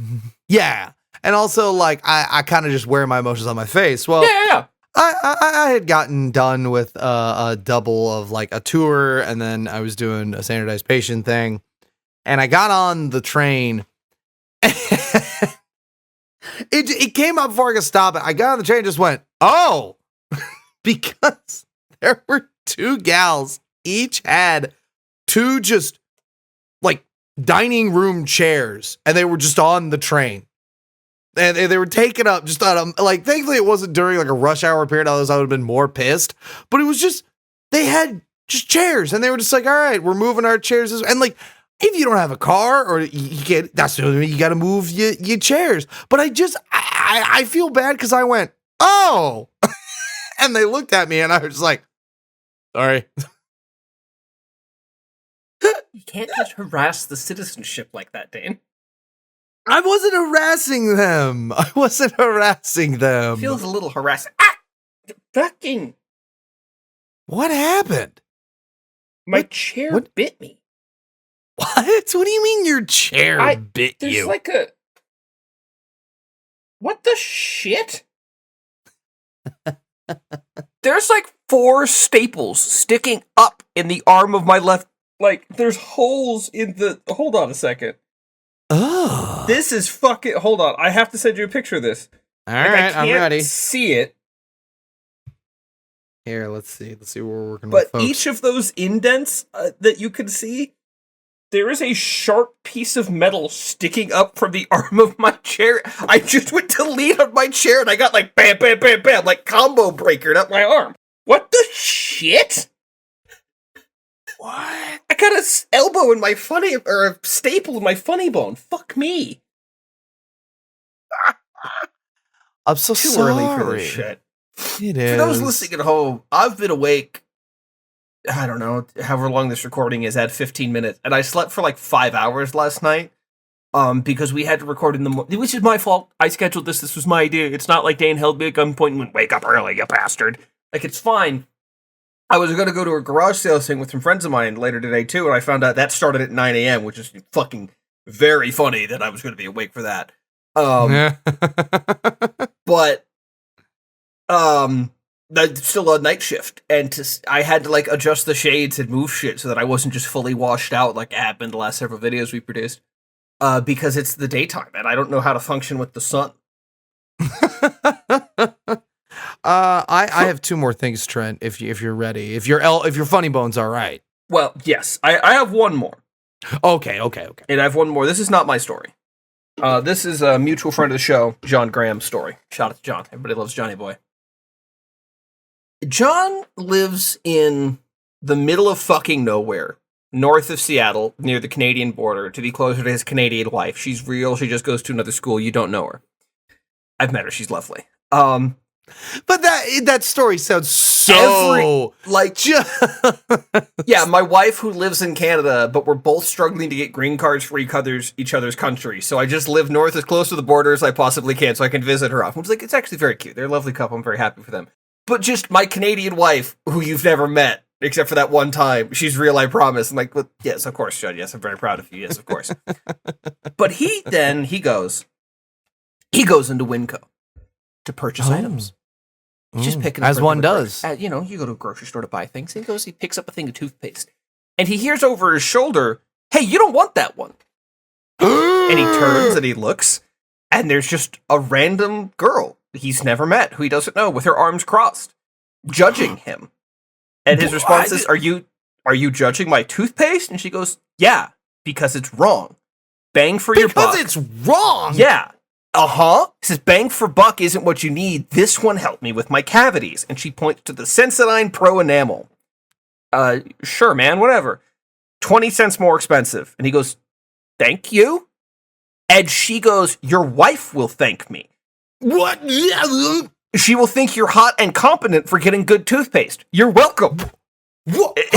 Yeah. And also, like, I kind of just wear my emotions on my face. Well, yeah. I had gotten done with a double of, like, a tour, and then I was doing a standardized patient thing, and I got on the train. It came up before I could stop it. I got on the train and just went, oh, because there were 2 gals, each had 2 just, like, dining room chairs, and they were just on the train. And they were taken up just on like, thankfully it wasn't during like a rush hour period, otherwise I would have been more pissed. But it was just, they had just chairs, and they were just like, all right, we're moving our chairs. And like, if you don't have a car or you can't, that's the only way you got to move your chairs. But I feel bad because I went, oh, and they looked at me and I was just like, sorry. You can't just harass the citizenship like that, Dane. I wasn't harassing them. It feels a little harassing. Fucking. What happened? My chair bit me. What? What do you mean your chair bit you? There's like a... What the shit? There's like 4 staples sticking up in the arm of my left... Like, there's holes in the... Hold on a second. Oh. This is fucking... Hold on. I have to send you a picture of this. All right, I'm ready. See it. Here, let's see. Let's see what we're working with, But each of those indents that you can see, there is a sharp piece of metal sticking up from the arm of my chair. I just went to lean on my chair and I got like bam, bam, bam, bam, like combo breakered up my arm. What the shit? What? I got a elbow in my funny, or a staple in my funny bone. Fuck me. I'm so Too sorry. early for this shit. It is. For those listening at home, I've been awake I don't know, however long this recording is, at 15 minutes. And I slept for like 5 hours last night. Because we had to record in the morning, which is my fault. I scheduled this. This was my idea. It's not like Dane held me at gunpoint and went, "Wake up early, you bastard." Like, it's fine. I was going to go to a garage sale thing with some friends of mine later today, too, and I found out that started at 9 a.m., which is fucking very funny that I was going to be awake for that. But, that's still a night shift, and I had to, like, adjust the shades and move shit so that I wasn't just fully washed out like happened the last several videos we produced. Because it's the daytime, and I don't know how to function with the sun. I have two more things, Trent. If you're ready, if your funny bone's all right. Well, yes, I have one more. Okay. And I have one more. This is not my story. This is a mutual friend of the show, John Graham's story. Shout out to John. Everybody loves Johnny Boy. John lives in the middle of fucking nowhere, north of Seattle, near the Canadian border, to be closer to his Canadian wife. She's real. She just goes to another school. You don't know her. I've met her. She's lovely. But that story sounds so yeah, my wife who lives in Canada, but we're both struggling to get green cards for each other's country. So I just live north as close to the border as I possibly can so I can visit her often. It's actually very cute. They're a lovely couple. I'm very happy for them. But just my Canadian wife, who you've never met, except for that one time. She's real, I promise. I'm like, well, yes, of course, Judd. Yes, I'm very proud of you. Yes, of course. But he goes into Winco to purchase items. He's just picking up as one does. you go to a grocery store to buy things. He picks up a thing of toothpaste. And he hears over his shoulder, "Hey, you don't want that one." And he turns and he looks, and there's just a random girl he's never met, who he doesn't know, with her arms crossed, judging him. And his response is, "Are you judging my toothpaste?" And she goes, "Yeah, because it's wrong. Bang for your buck." Because it's wrong? Yeah. He says, "Bang for buck isn't what you need. This one helped me with my cavities." And she points to the Sensodyne Pro Enamel. Sure, man, whatever. 20 cents more expensive. And he goes, "Thank you?" And she goes, "Your wife will thank me." What? She will think you're hot and competent for getting good toothpaste. You're welcome. Ho!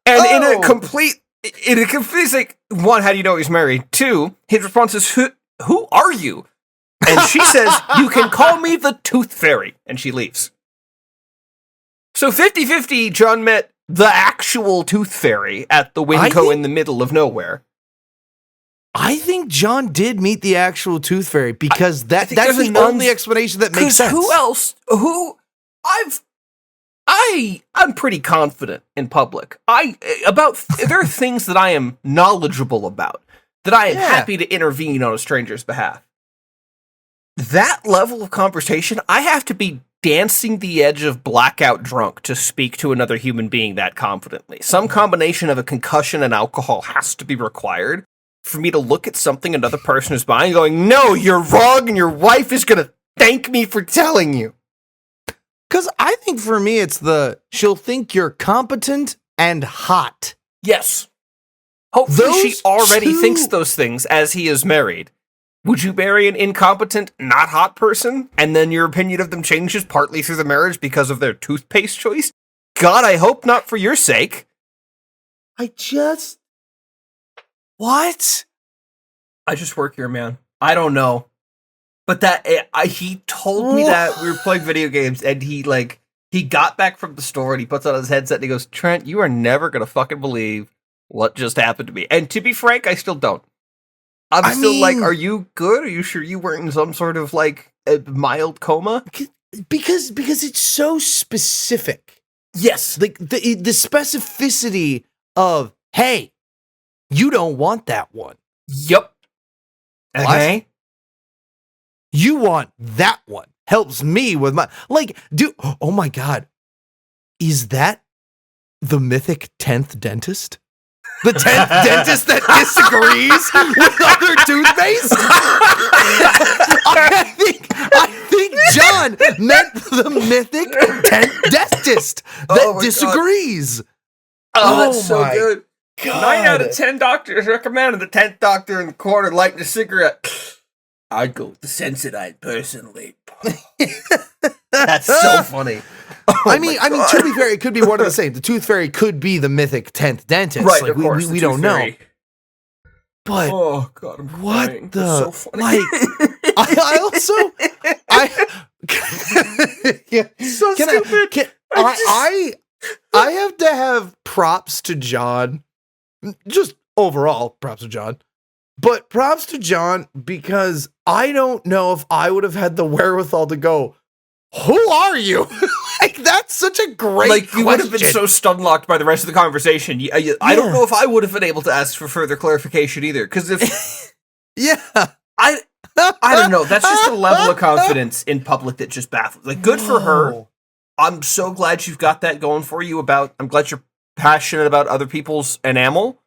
And in a complete like, one, how do you know he's married? Two, his response is, who are you? And she says, "You can call me the Tooth Fairy." And she leaves. So 50-50, John met the actual Tooth Fairy at the Winco in the middle of nowhere. I think John did meet the actual Tooth Fairy because that's the only explanation that makes sense. Who else? I'm pretty confident in public. There are things that I am knowledgeable about, that I am happy to intervene on a stranger's behalf. That level of conversation, I have to be dancing the edge of blackout drunk to speak to another human being that confidently. Some combination of a concussion and alcohol has to be required for me to look at something another person is buying going, "No, you're wrong, and your wife is going to thank me for telling you." Because I think for me, she'll think you're competent and hot. Yes. Hopefully she already thinks those things as he is married. Would you marry an incompetent, not hot person, and then your opinion of them changes partly through the marriage because of their toothpaste choice? God, I hope not for your sake. What? I just work here, man. I don't know. But he told me that we were playing video games, and he got back from the store, and he puts on his headset, and he goes, "Trent, you are never going to fucking believe what just happened to me." And to be frank, I still don't. I'm still like, "Are you good? Are you sure you weren't in some sort of, like, a mild coma?" Because it's so specific. Yes. Like, the specificity of, "Hey, you don't want that one." Yep. Okay. What? "You want that one. Helps me with my..." Like, dude, oh my God. Is that the mythic 10th dentist? The 10th dentist that disagrees with other toothpaste? I think John meant the mythic 10th dentist that disagrees. That's so good. God. 9 out of 10 doctors recommended the 10th doctor in the corner lighting a cigarette. I'd go with the Sensodyne personally. That's so funny. I mean, to be fair, it could be one of the same. The Tooth Fairy could be the mythic 10th dentist. Right, like, of course. we don't know. But oh god, I'm what crying. the That's so funny. like? I also so stupid. I have to have props to John. Just overall, props to John. But props to John because I don't know if I would have had the wherewithal to go, who are you? Like, that's such a great like, you question. would have been so stun-locked by the rest of the conversation. I don't know if I would have been able to ask for further clarification either. Because if... yeah. I don't know. That's just a level of confidence in public that just baffles. Like, good for her. I'm so glad you've got that going for you. I'm glad you're passionate about other people's enamel.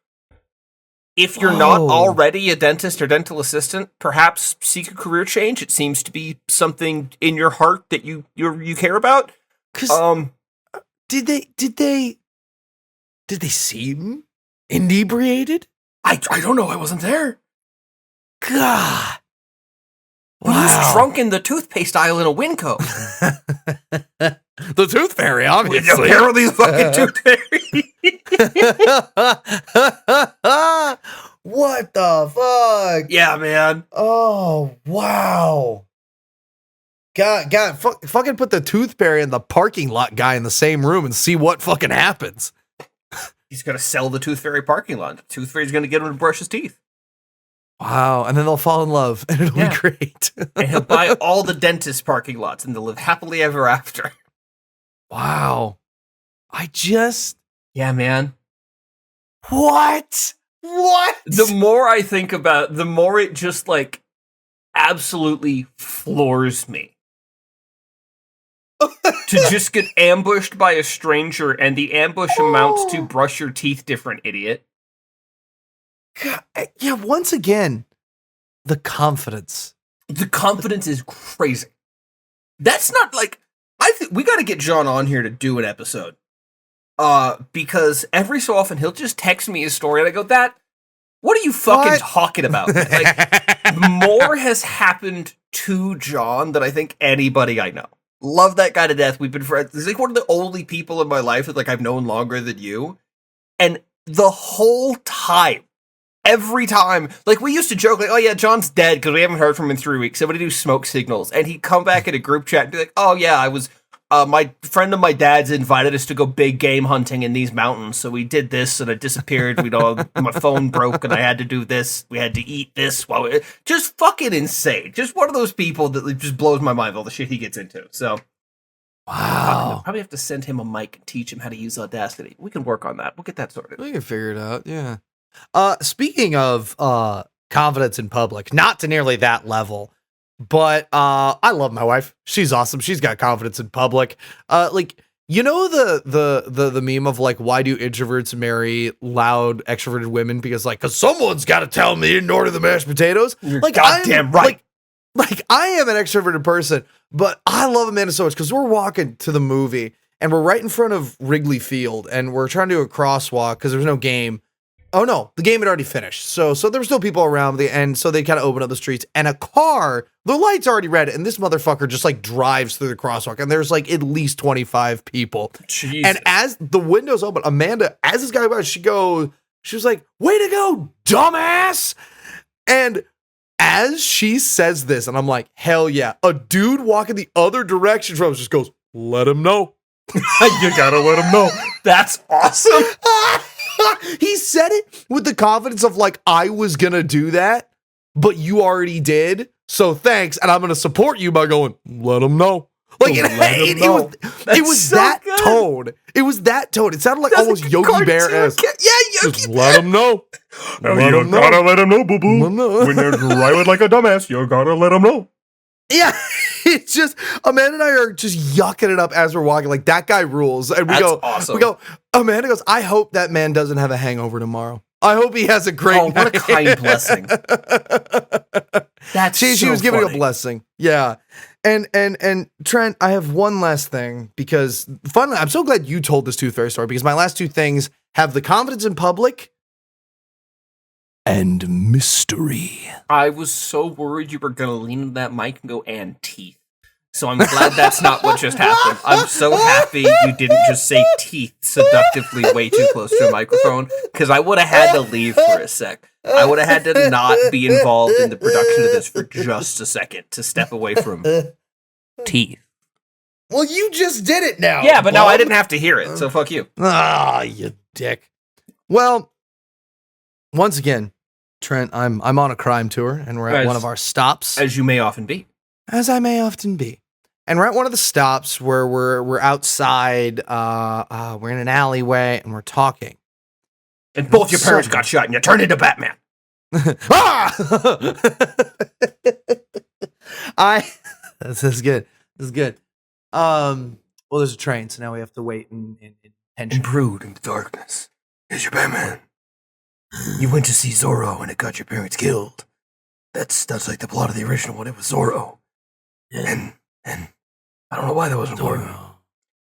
If you're not already a dentist or dental assistant, perhaps seek a career change. It seems to be something in your heart that you care about. Did they seem inebriated? I don't know. I wasn't there. God. Wow. He was drunk in the toothpaste aisle in a Winco. The Tooth Fairy, obviously. Apparently the fucking Tooth Fairy. What the fuck? Yeah, man. Oh, wow. God, fucking put the Tooth Fairy and the parking lot guy in the same room and see what fucking happens. He's going to sell the Tooth Fairy parking lot. The Tooth Fairy's going to get him to brush his teeth. Wow, and then they'll fall in love, and it'll be great. And he'll buy all the dentist parking lots, and they'll live happily ever after. Wow. Yeah, man. What? The more I think about it, the more it just, like, absolutely floors me. To just get ambushed by a stranger, and the ambush amounts to brush your teeth different, idiot. God, yeah, once again, the confidence. The confidence is crazy. That's not like... I think we got to get John on here to do an episode. Because every so often he'll just text me his story and I go, what are you fucking talking about? Like, more has happened to John than I think anybody I know. Love that guy to death. We've been friends. He's like one of the only people in my life that like I've known longer than you. And the whole time, every time, like we used to joke like, oh yeah, John's dead because we haven't heard from him in 3 weeks. Somebody do smoke signals. And he'd come back in a group chat and be like, oh yeah, I was, my friend of my dad's invited us to go big game hunting in these mountains. So we did this and I disappeared. My phone broke and I had to do this. We had to eat this. Just fucking insane. Just one of those people that just blows my mind, all the shit he gets into. So. Wow. I'll probably have to send him a mic and teach him how to use Audacity. We can work on that. We'll get that sorted. We can figure it out, yeah. Speaking of confidence in public, not to nearly that level, but I love my wife. She's awesome. She's got confidence in public. Like, you know the meme of like, why do introverts marry loud extroverted women? Because someone's got to tell me to order the mashed potatoes. You're like, goddamn right. Like, I am an extroverted person, but I love Amanda so much because we're walking to the movie and we're right in front of Wrigley Field and we're trying to do a crosswalk because there's no game. Oh no, the game had already finished. So there were still people around and so they kind of open up the streets and a car, the light's already red and this motherfucker just like drives through the crosswalk and there's like at least 25 people. Jesus. And as the windows open, Amanda, as this guy was, she was like, way to go, dumbass. And as she says this, and I'm like, hell yeah, a dude walking the other direction from us just goes, let him know. You gotta let him know. That's awesome. He said it with the confidence of like, I was gonna do that, but you already did, so thanks, and I'm gonna support you by going, let him know. Like, it was so that good. Tone. It was that tone. It sounded like that's almost Yogi Bear-esque. Yeah, Yogi Just let him know. You gotta let him know, boo-boo. When you're driving like a dumbass, you gotta let him know. Yeah, it's just, Amanda and I are just yucking it up as we're walking. Like, that guy rules. And awesome. Amanda goes, I hope that man doesn't have a hangover tomorrow. I hope he has a great night. What a kind blessing. She was giving a blessing. Yeah. And Trent, I have one last thing because finally, I'm so glad you told this Tooth Fairy story because my last two things have the confidence in public and mystery. I was so worried you were going to lean into that mic and go, and teeth. So I'm glad that's not what just happened. I'm so happy you didn't just say teeth seductively way too close to a microphone, because I would have had to leave for a sec. I would have had to not be involved in the production of this for just a second to step away from teeth. Well, you just did it now. Yeah, but now I didn't have to hear it, so fuck you. Ah, you dick. Well, once again, Trent, I'm on a crime tour, and we're at one of our stops. As you may often be. As I may often be. And we're at one of the stops where we're outside, we're in an alleyway, and we're talking. And both your parents got shot, and you turned into Batman. Ah! This is good. This is good. Well, there's a train, so now we have to wait in tension. And brood in the darkness. Here's your Batman. You went to see Zorro, and it got your parents killed. That's like the plot of the original one. It was Zorro. Yeah. And I don't know why that was important.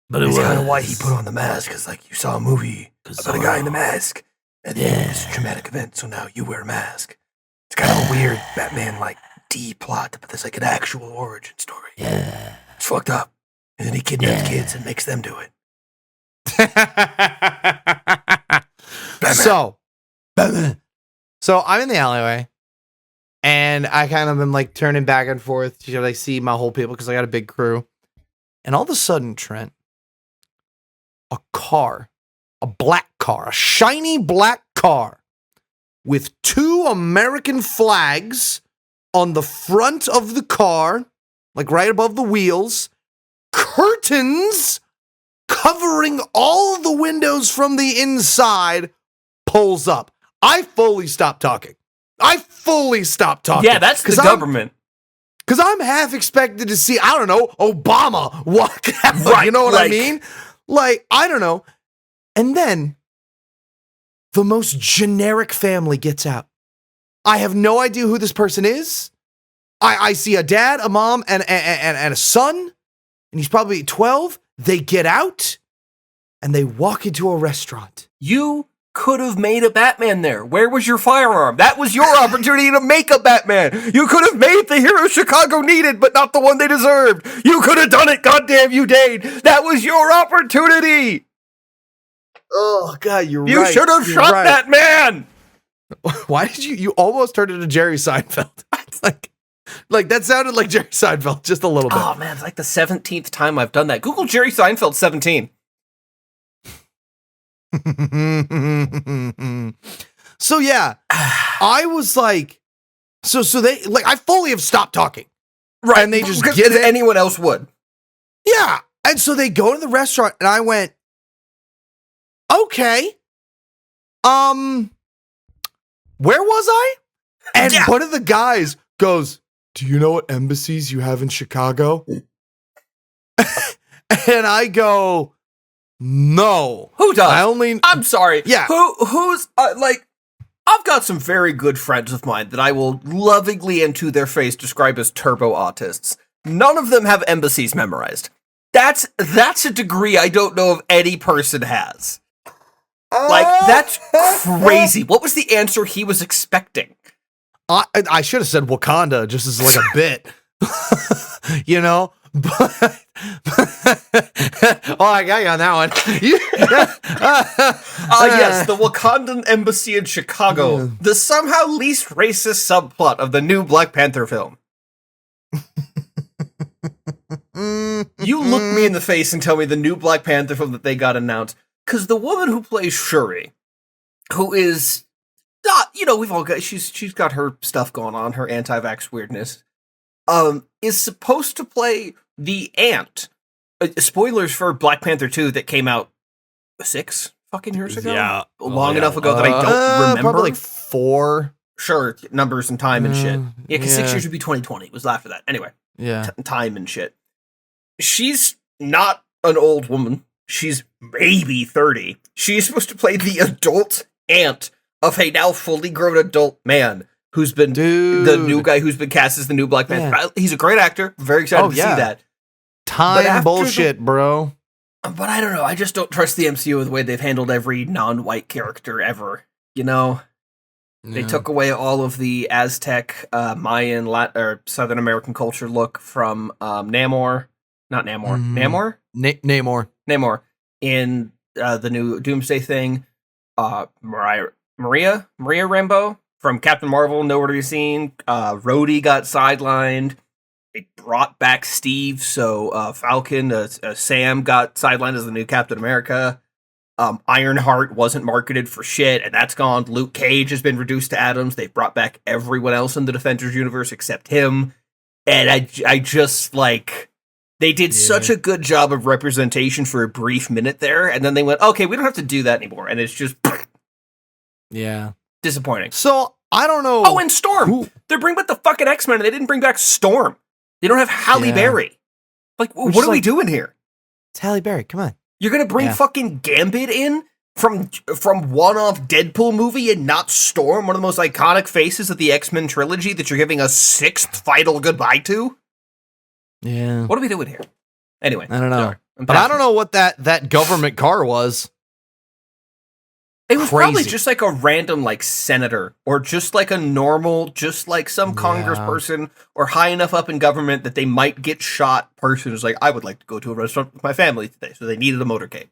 But it's kind of why he put on the mask, because like you saw a movie about a guy in the mask, and then it's a traumatic event, so now you wear a mask. It's kind of a weird Batman like D plot, but there's like an actual origin story. Yeah. It's fucked up. And then he kidnaps kids and makes them do it. So I'm in the alleyway. And I kind of am like turning back and forth to like see my whole people because I got a big crew. And all of a sudden, Trent, a black car, a shiny black car with 2 American flags on the front of the car, like right above the wheels, curtains covering all of the windows from the inside, pulls up. I fully stopped talking. Yeah, that's the government. Because I'm half expected to see, I don't know, Obama walk out. Right, you know what I mean? Like, I don't know. And then the most generic family gets out. I have no idea who this person is. I see a dad, a mom, and a son, and he's probably 12. They get out, and they walk into a restaurant. You could have made a Batman there. Where was your firearm? That was your opportunity to make a Batman. You could have made the hero Chicago needed, but not the one they deserved. You could have done it, goddamn you, Dane. That was your opportunity. Oh, God, you're right. You should have shot that man. Why did you almost turned into Jerry Seinfeld? It's like that sounded like Jerry Seinfeld just a little bit. Oh, man, it's like the 17th time I've done that. Google Jerry Seinfeld 17. So yeah, I was like, so they like I fully have stopped talking, right? And they just get it. Anyone else would, yeah. And so they go to the restaurant, and I went, okay, where was I? And one of the guys goes, "Do you know what embassies you have in Chicago?" And I go, no. Who does? I'm sorry. Yeah. Who's like, I've got some very good friends of mine that I will lovingly and to their face describe as turbo autists. None of them have embassies memorized. That's a degree I don't know if any person has. Like, that's crazy. What was the answer he was expecting? I should have said Wakanda just as like a bit. You know? But I got you on that one. Yes, the Wakandan embassy in Chicago. The somehow least racist subplot of the new Black Panther film. You look me in the face and tell me the new Black Panther film that they got announced. Because the woman who plays Shuri, who is not, we've all got, she's got her stuff going on, her anti-vax weirdness, is supposed to play the aunt. Spoilers for Black Panther 2 that came out 6 fucking years ago? Yeah. Long enough ago that I don't remember. Probably like 4. Sure, numbers and time and shit. Yeah, because 6 years would be 2020. It was after that. Anyway. Yeah. Time and shit. She's not an old woman. She's maybe 30. She's supposed to play the adult aunt of a now fully grown adult man who's been the new guy who's been cast as the new Black Panther. Yeah. He's a great actor. Very excited to see that. Time bullshit, bro. But I don't know. I just don't trust the MCU with the way they've handled every non-white character ever. They took away all of the Aztec, Mayan, or Southern American culture look from Namor. Not Namor. Namor? Namor. Namor. In the new Doomsday thing. Maria Rambeau from Captain Marvel, nowhere to be seen. Rhodey got sidelined. They brought back Steve, so Falcon, Sam got sidelined as the new Captain America. Ironheart wasn't marketed for shit, and that's gone. Luke Cage has been reduced to atoms. They've brought back everyone else in the Defenders universe except him. And I just, like, they did such a good job of representation for a brief minute there, and then they went, okay, we don't have to do that anymore. And it's just... Yeah. Disappointing. So, I don't know... Oh, and Storm! They're bringing back the fucking X-Men, and they didn't bring back Storm. They don't have Halle Berry. Like, what are we doing here? It's Halle Berry, come on. You're gonna bring fucking Gambit in from one-off Deadpool movie and not Storm, one of the most iconic faces of the X-Men trilogy that you're giving a sixth final goodbye to? Yeah. What are we doing here? Anyway. I don't know. But I don't know what that government car was. It was probably just like a random, like, senator, or just like a normal, just like some congressperson, or high enough up in government that they might get shot person who's like, I would like to go to a restaurant with my family today, so they needed a motorcade.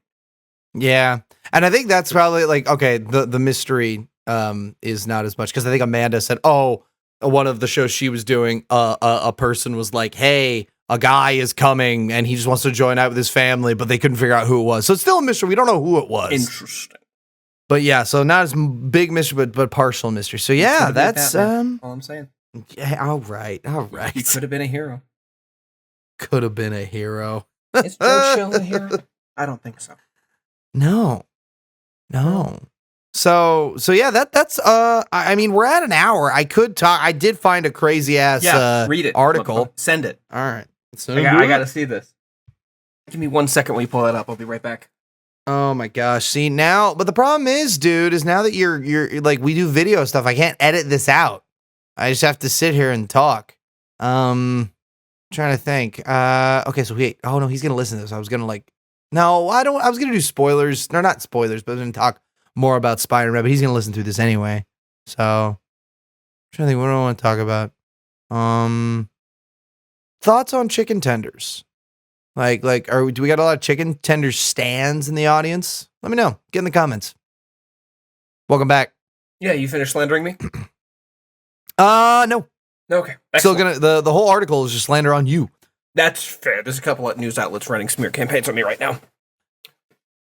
Yeah, and I think that's probably, like, okay, the mystery is not as much, because I think Amanda said, oh, one of the shows she was doing, a person was like, hey, a guy is coming, and he just wants to join out with his family, but they couldn't figure out who it was. So it's still a mystery. We don't know who it was. Interesting. But yeah, so not as big mystery, but partial mystery. So yeah, that's all I'm saying. Yeah, all right. He could have been a hero. Could have been a hero. Is Joe Chill a hero? I don't think so. No. So yeah, that's I mean, we're at an hour. I could talk. I did find a crazy ass read it. article. Send it. All right. So I gotta see this. Give me 1 second when you pull that up. I'll be right back. Oh my gosh. See now, but the problem is, dude, is now that you're like, we do video stuff, I can't edit this out. I just have to sit here and talk. Trying to think. Okay, so wait. Oh no, he's gonna listen to this. I was gonna I was gonna do spoilers. No, not spoilers, but I was gonna talk more about Spider-Man, but he's gonna listen through this anyway. So I'm trying to think, what do I want to talk about? Thoughts on chicken tenders. Do we got a lot of chicken tender stands in the audience? Let me know. Get in the comments. Welcome back. Yeah, you finished slandering me? No. Okay. Excellent. Still gonna the whole article is just slander on you. That's fair. There's a couple of news outlets running smear campaigns on me right now.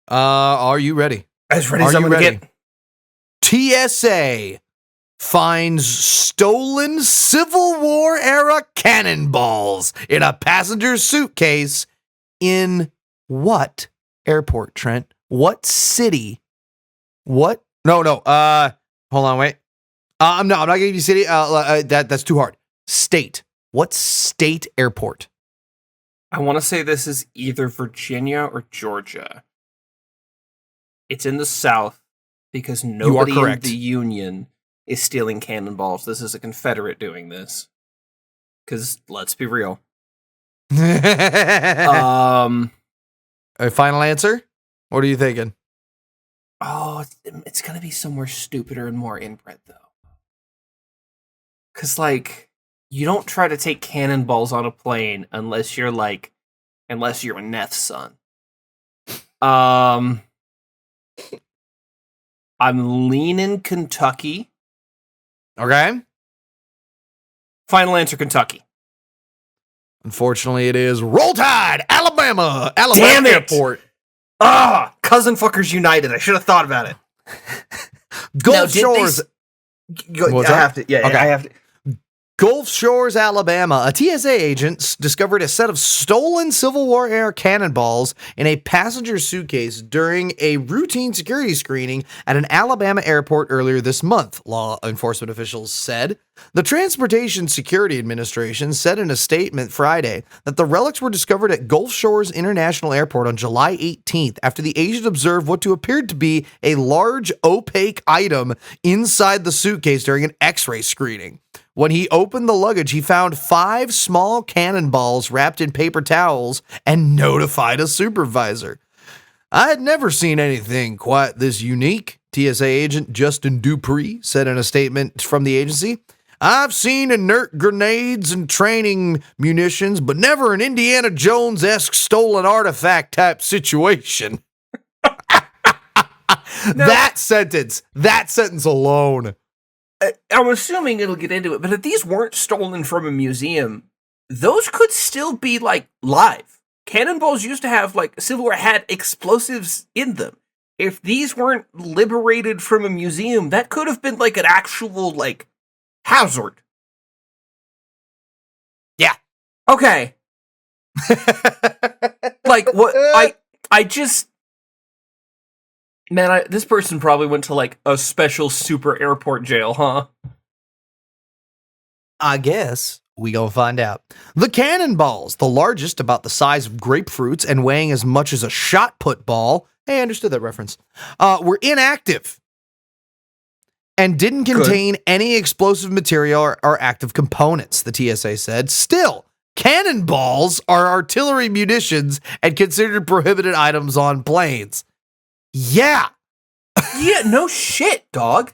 Are you ready? As ready as I'm gonna get. TSA finds stolen Civil War era cannonballs in a passenger suitcase in what airport, Trent? What city? What? No. Hold on, wait. I'm not gonna give you city. That's too hard. State. What state airport? I want to say this is either Virginia or Georgia. It's in the South because nobody in the Union is stealing cannonballs. This is a Confederate doing this. Because let's be real. A final answer? What are you thinking? Oh, it's gonna be somewhere stupider and more inbred though. Because like, you don't try to take cannonballs on a plane unless you're a Neth's son. I'm leaning Kentucky. Okay. Final answer, Kentucky. Unfortunately, it is Roll Tide, Alabama Damn it! Airport. Cousin fuckers united. I should have thought about it. Gulf Shores. I have to. Yeah, okay. I have to. Gulf Shores, Alabama, a TSA agent discovered a set of stolen Civil War era cannonballs in a passenger suitcase during a routine security screening at an Alabama airport earlier this month, law enforcement officials said. The Transportation Security Administration said in a statement Friday that the relics were discovered at Gulf Shores International Airport on July 18th after the agent observed what appeared to be a large opaque item inside the suitcase during an X-ray screening. When he opened the luggage, he found 5 small cannonballs wrapped in paper towels and notified a supervisor. I had never seen anything quite this unique, TSA agent Justin Dupree said in a statement from the agency, "I've seen inert grenades and training munitions, but never an Indiana Jones-esque stolen artifact type situation." No. That sentence alone. I'm assuming it'll get into it, but if these weren't stolen from a museum, those could still be, like, live. Cannonballs used to have, like, Civil War had explosives in them. If these weren't liberated from a museum, that could have been, like, an actual, like, hazard. Yeah. Okay. Like, what, I just... Man, this person probably went to, like, a special super airport jail, huh? I guess we gonna find out. The cannonballs, the largest, about the size of grapefruits and weighing as much as a shot put ball. Hey, I understood that reference. Were inactive and didn't contain any explosive material or active components, the TSA said. Still, cannonballs are artillery munitions and considered prohibited items on planes. Yeah. Yeah, no shit, dog.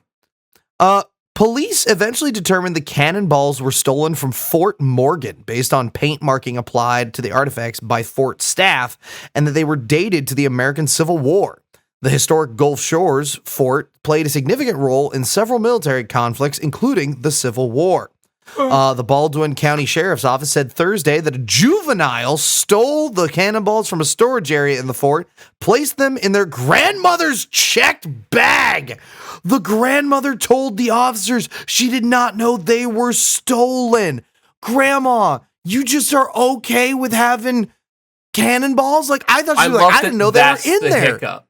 Police eventually determined the cannonballs were stolen from Fort Morgan based on paint marking applied to the artifacts by Fort staff, and that they were dated to the American Civil War. The historic Gulf Shores fort played a significant role in several military conflicts, including the Civil War. The Baldwin County Sheriff's Office said Thursday that a juvenile stole the cannonballs from a storage area in the fort, placed them in their grandmother's checked bag. The grandmother told the officers she did not know they were stolen. Grandma, you just are okay with having cannonballs? Like, I thought she was like, I didn't know they were in there. Hiccup.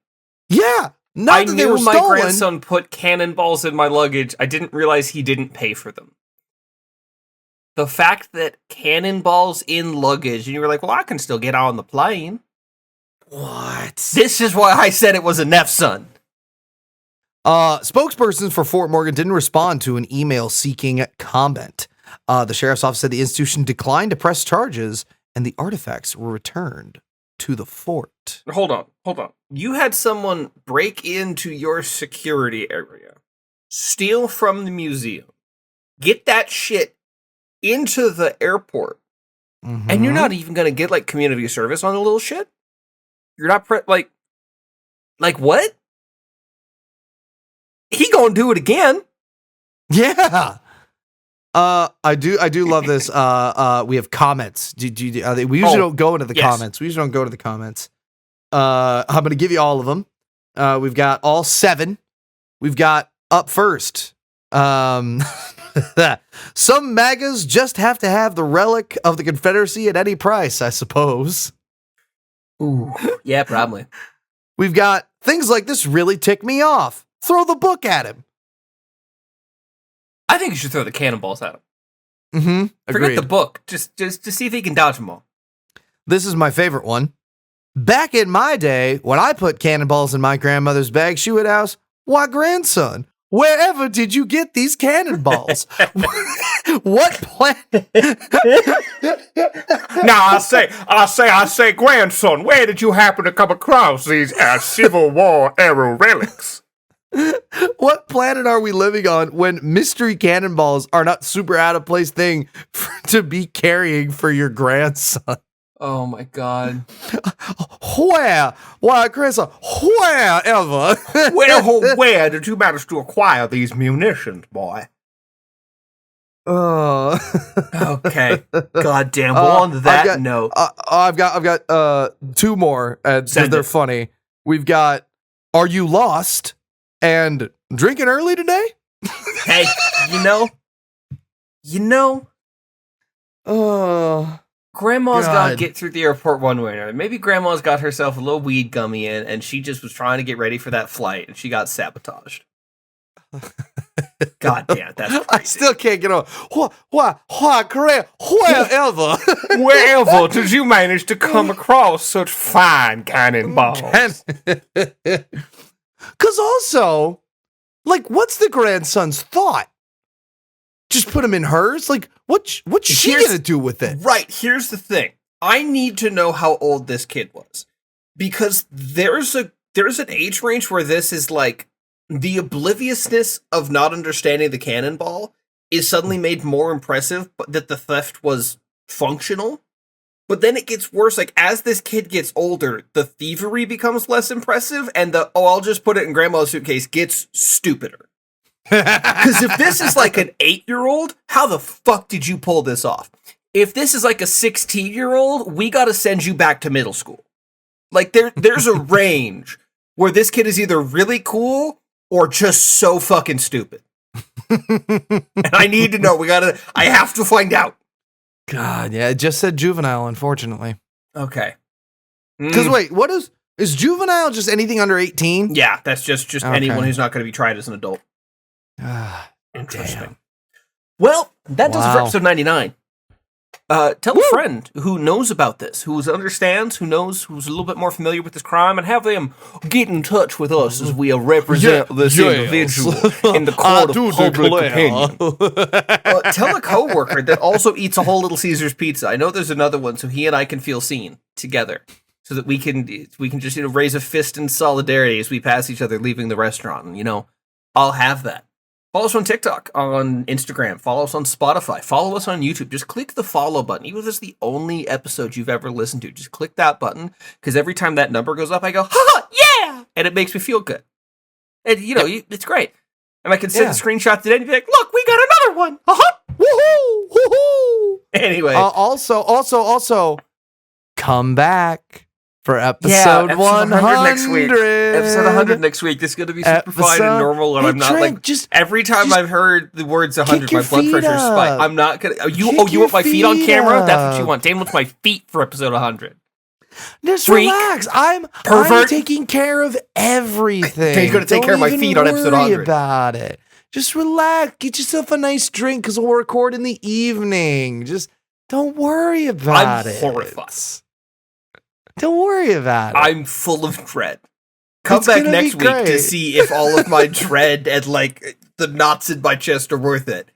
Yeah. Not that they were stolen. My grandson put cannonballs in my luggage. I didn't realize he didn't pay for them. The fact that cannonballs in luggage, and you were like, well, I can still get on the plane. What? This is why I said it was a Neff, son. Spokespersons for Fort Morgan didn't respond to an email seeking comment. The sheriff's office said the institution declined to press charges, and the artifacts were returned to the fort. Hold on. You had someone break into your security area, steal from the museum, get that shit into the airport, and you're not even gonna get, like, community service on the little shit? You're not like what? He gonna do it again. Yeah. I do love this. We have comments. We usually don't go into the comments. We usually don't go to the comments. I'm going to give you all of them. We've got all 7. We've got up first. Some MAGAs just have to have the relic of the Confederacy at any price, I suppose. Ooh, yeah, probably. We've got things like this really tick me off. Throw the book at him. I think you should throw the cannonballs at him. Agreed. Forget the book. Just to see if he can dodge them all. This is my favorite one. Back in my day, when I put cannonballs in my grandmother's bag, she would ask, "Why, grandson, wherever did you get these cannonballs?" What plan? Now I say, grandson, where did you happen to come across these Civil War era relics? What planet are we living on when mystery cannonballs are not super out of place thing to be carrying for your grandson? Oh my god. Where? Why, grandson, wherever. Where did you manage to acquire these munitions, boy? Okay. God damn. Well, on that note. I've got 2 more, because they're funny. We've got, are you lost and drinking early today? Hey, Grandma's got to get through the airport one way or another. Maybe Grandma's got herself a little weed gummy in, and she just was trying to get ready for that flight, and she got sabotaged. God damn, that's crazy. I still can't get on. Wherever. Wherever did you manage to come across such fine cannonballs? Because also, like, what's the grandson's thought? Just put him in hers? Like, what's she gonna do with it? Right, here's the thing. I need to know how old this kid was. Because there's an age range where this is, like, the obliviousness of not understanding the cannonball is suddenly made more impressive, but that the theft was functional. But then it gets worse. Like, as this kid gets older, the thievery becomes less impressive, and the, oh, I'll just put it in grandma's suitcase gets stupider. Because if this is like an 8-year-old, how the fuck did you pull this off? If this is like a 16-year-old, we gotta send you back to middle school. Like, there's a range where this kid is either really cool or just so fucking stupid. And I need to know. I have to find out. God, yeah, it just said juvenile, unfortunately. Okay. Because wait, what is juvenile just anything under 18? Yeah, that's just Okay. anyone who's not going to be tried as an adult. Interesting. Damn. Well, that does it for episode 99. Tell a friend who knows about this, who understands, who knows, who's a little bit more familiar with this crime, and have them get in touch with us as we represent this individual in the court of public opinion. Tell a coworker that also eats a whole Little Caesars pizza. I know there's another one, so he and I can feel seen together, so that we can just raise a fist in solidarity as we pass each other leaving the restaurant. And I'll have that. Follow us on TikTok, on Instagram, follow us on Spotify, follow us on YouTube. Just click the follow button. Even if it's the only episode you've ever listened to, just click that button, because every time that number goes up, I go, ha, yeah! And it makes me feel good. And, it's great. And I can send a screenshot today and be like, look, we got another one! Woohoo! Woohoo! Anyway. Also, come back for episode 100 next week. Episode 100 next week. This is going to be super fine and normal, and I'm not Trent, every time I've heard the words 100, my blood pressure spikes. I'm not going to. You want my feet on camera? That's what you want. Dane wants my feet for episode 100. Just Freak. relax. I'm taking care of everything. Dane's going to take care of my feet on episode 100. Don't worry about it. Just relax. Get yourself a nice drink, because we'll record in the evening. Just don't worry about it. I'm horrified. Don't worry about it. I'm full of dread. Come back next week to see if all of my dread and the knots in my chest are worth it.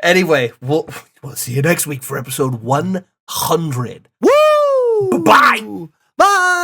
Anyway, we'll see you next week for episode 100. Woo! Bye. Bye.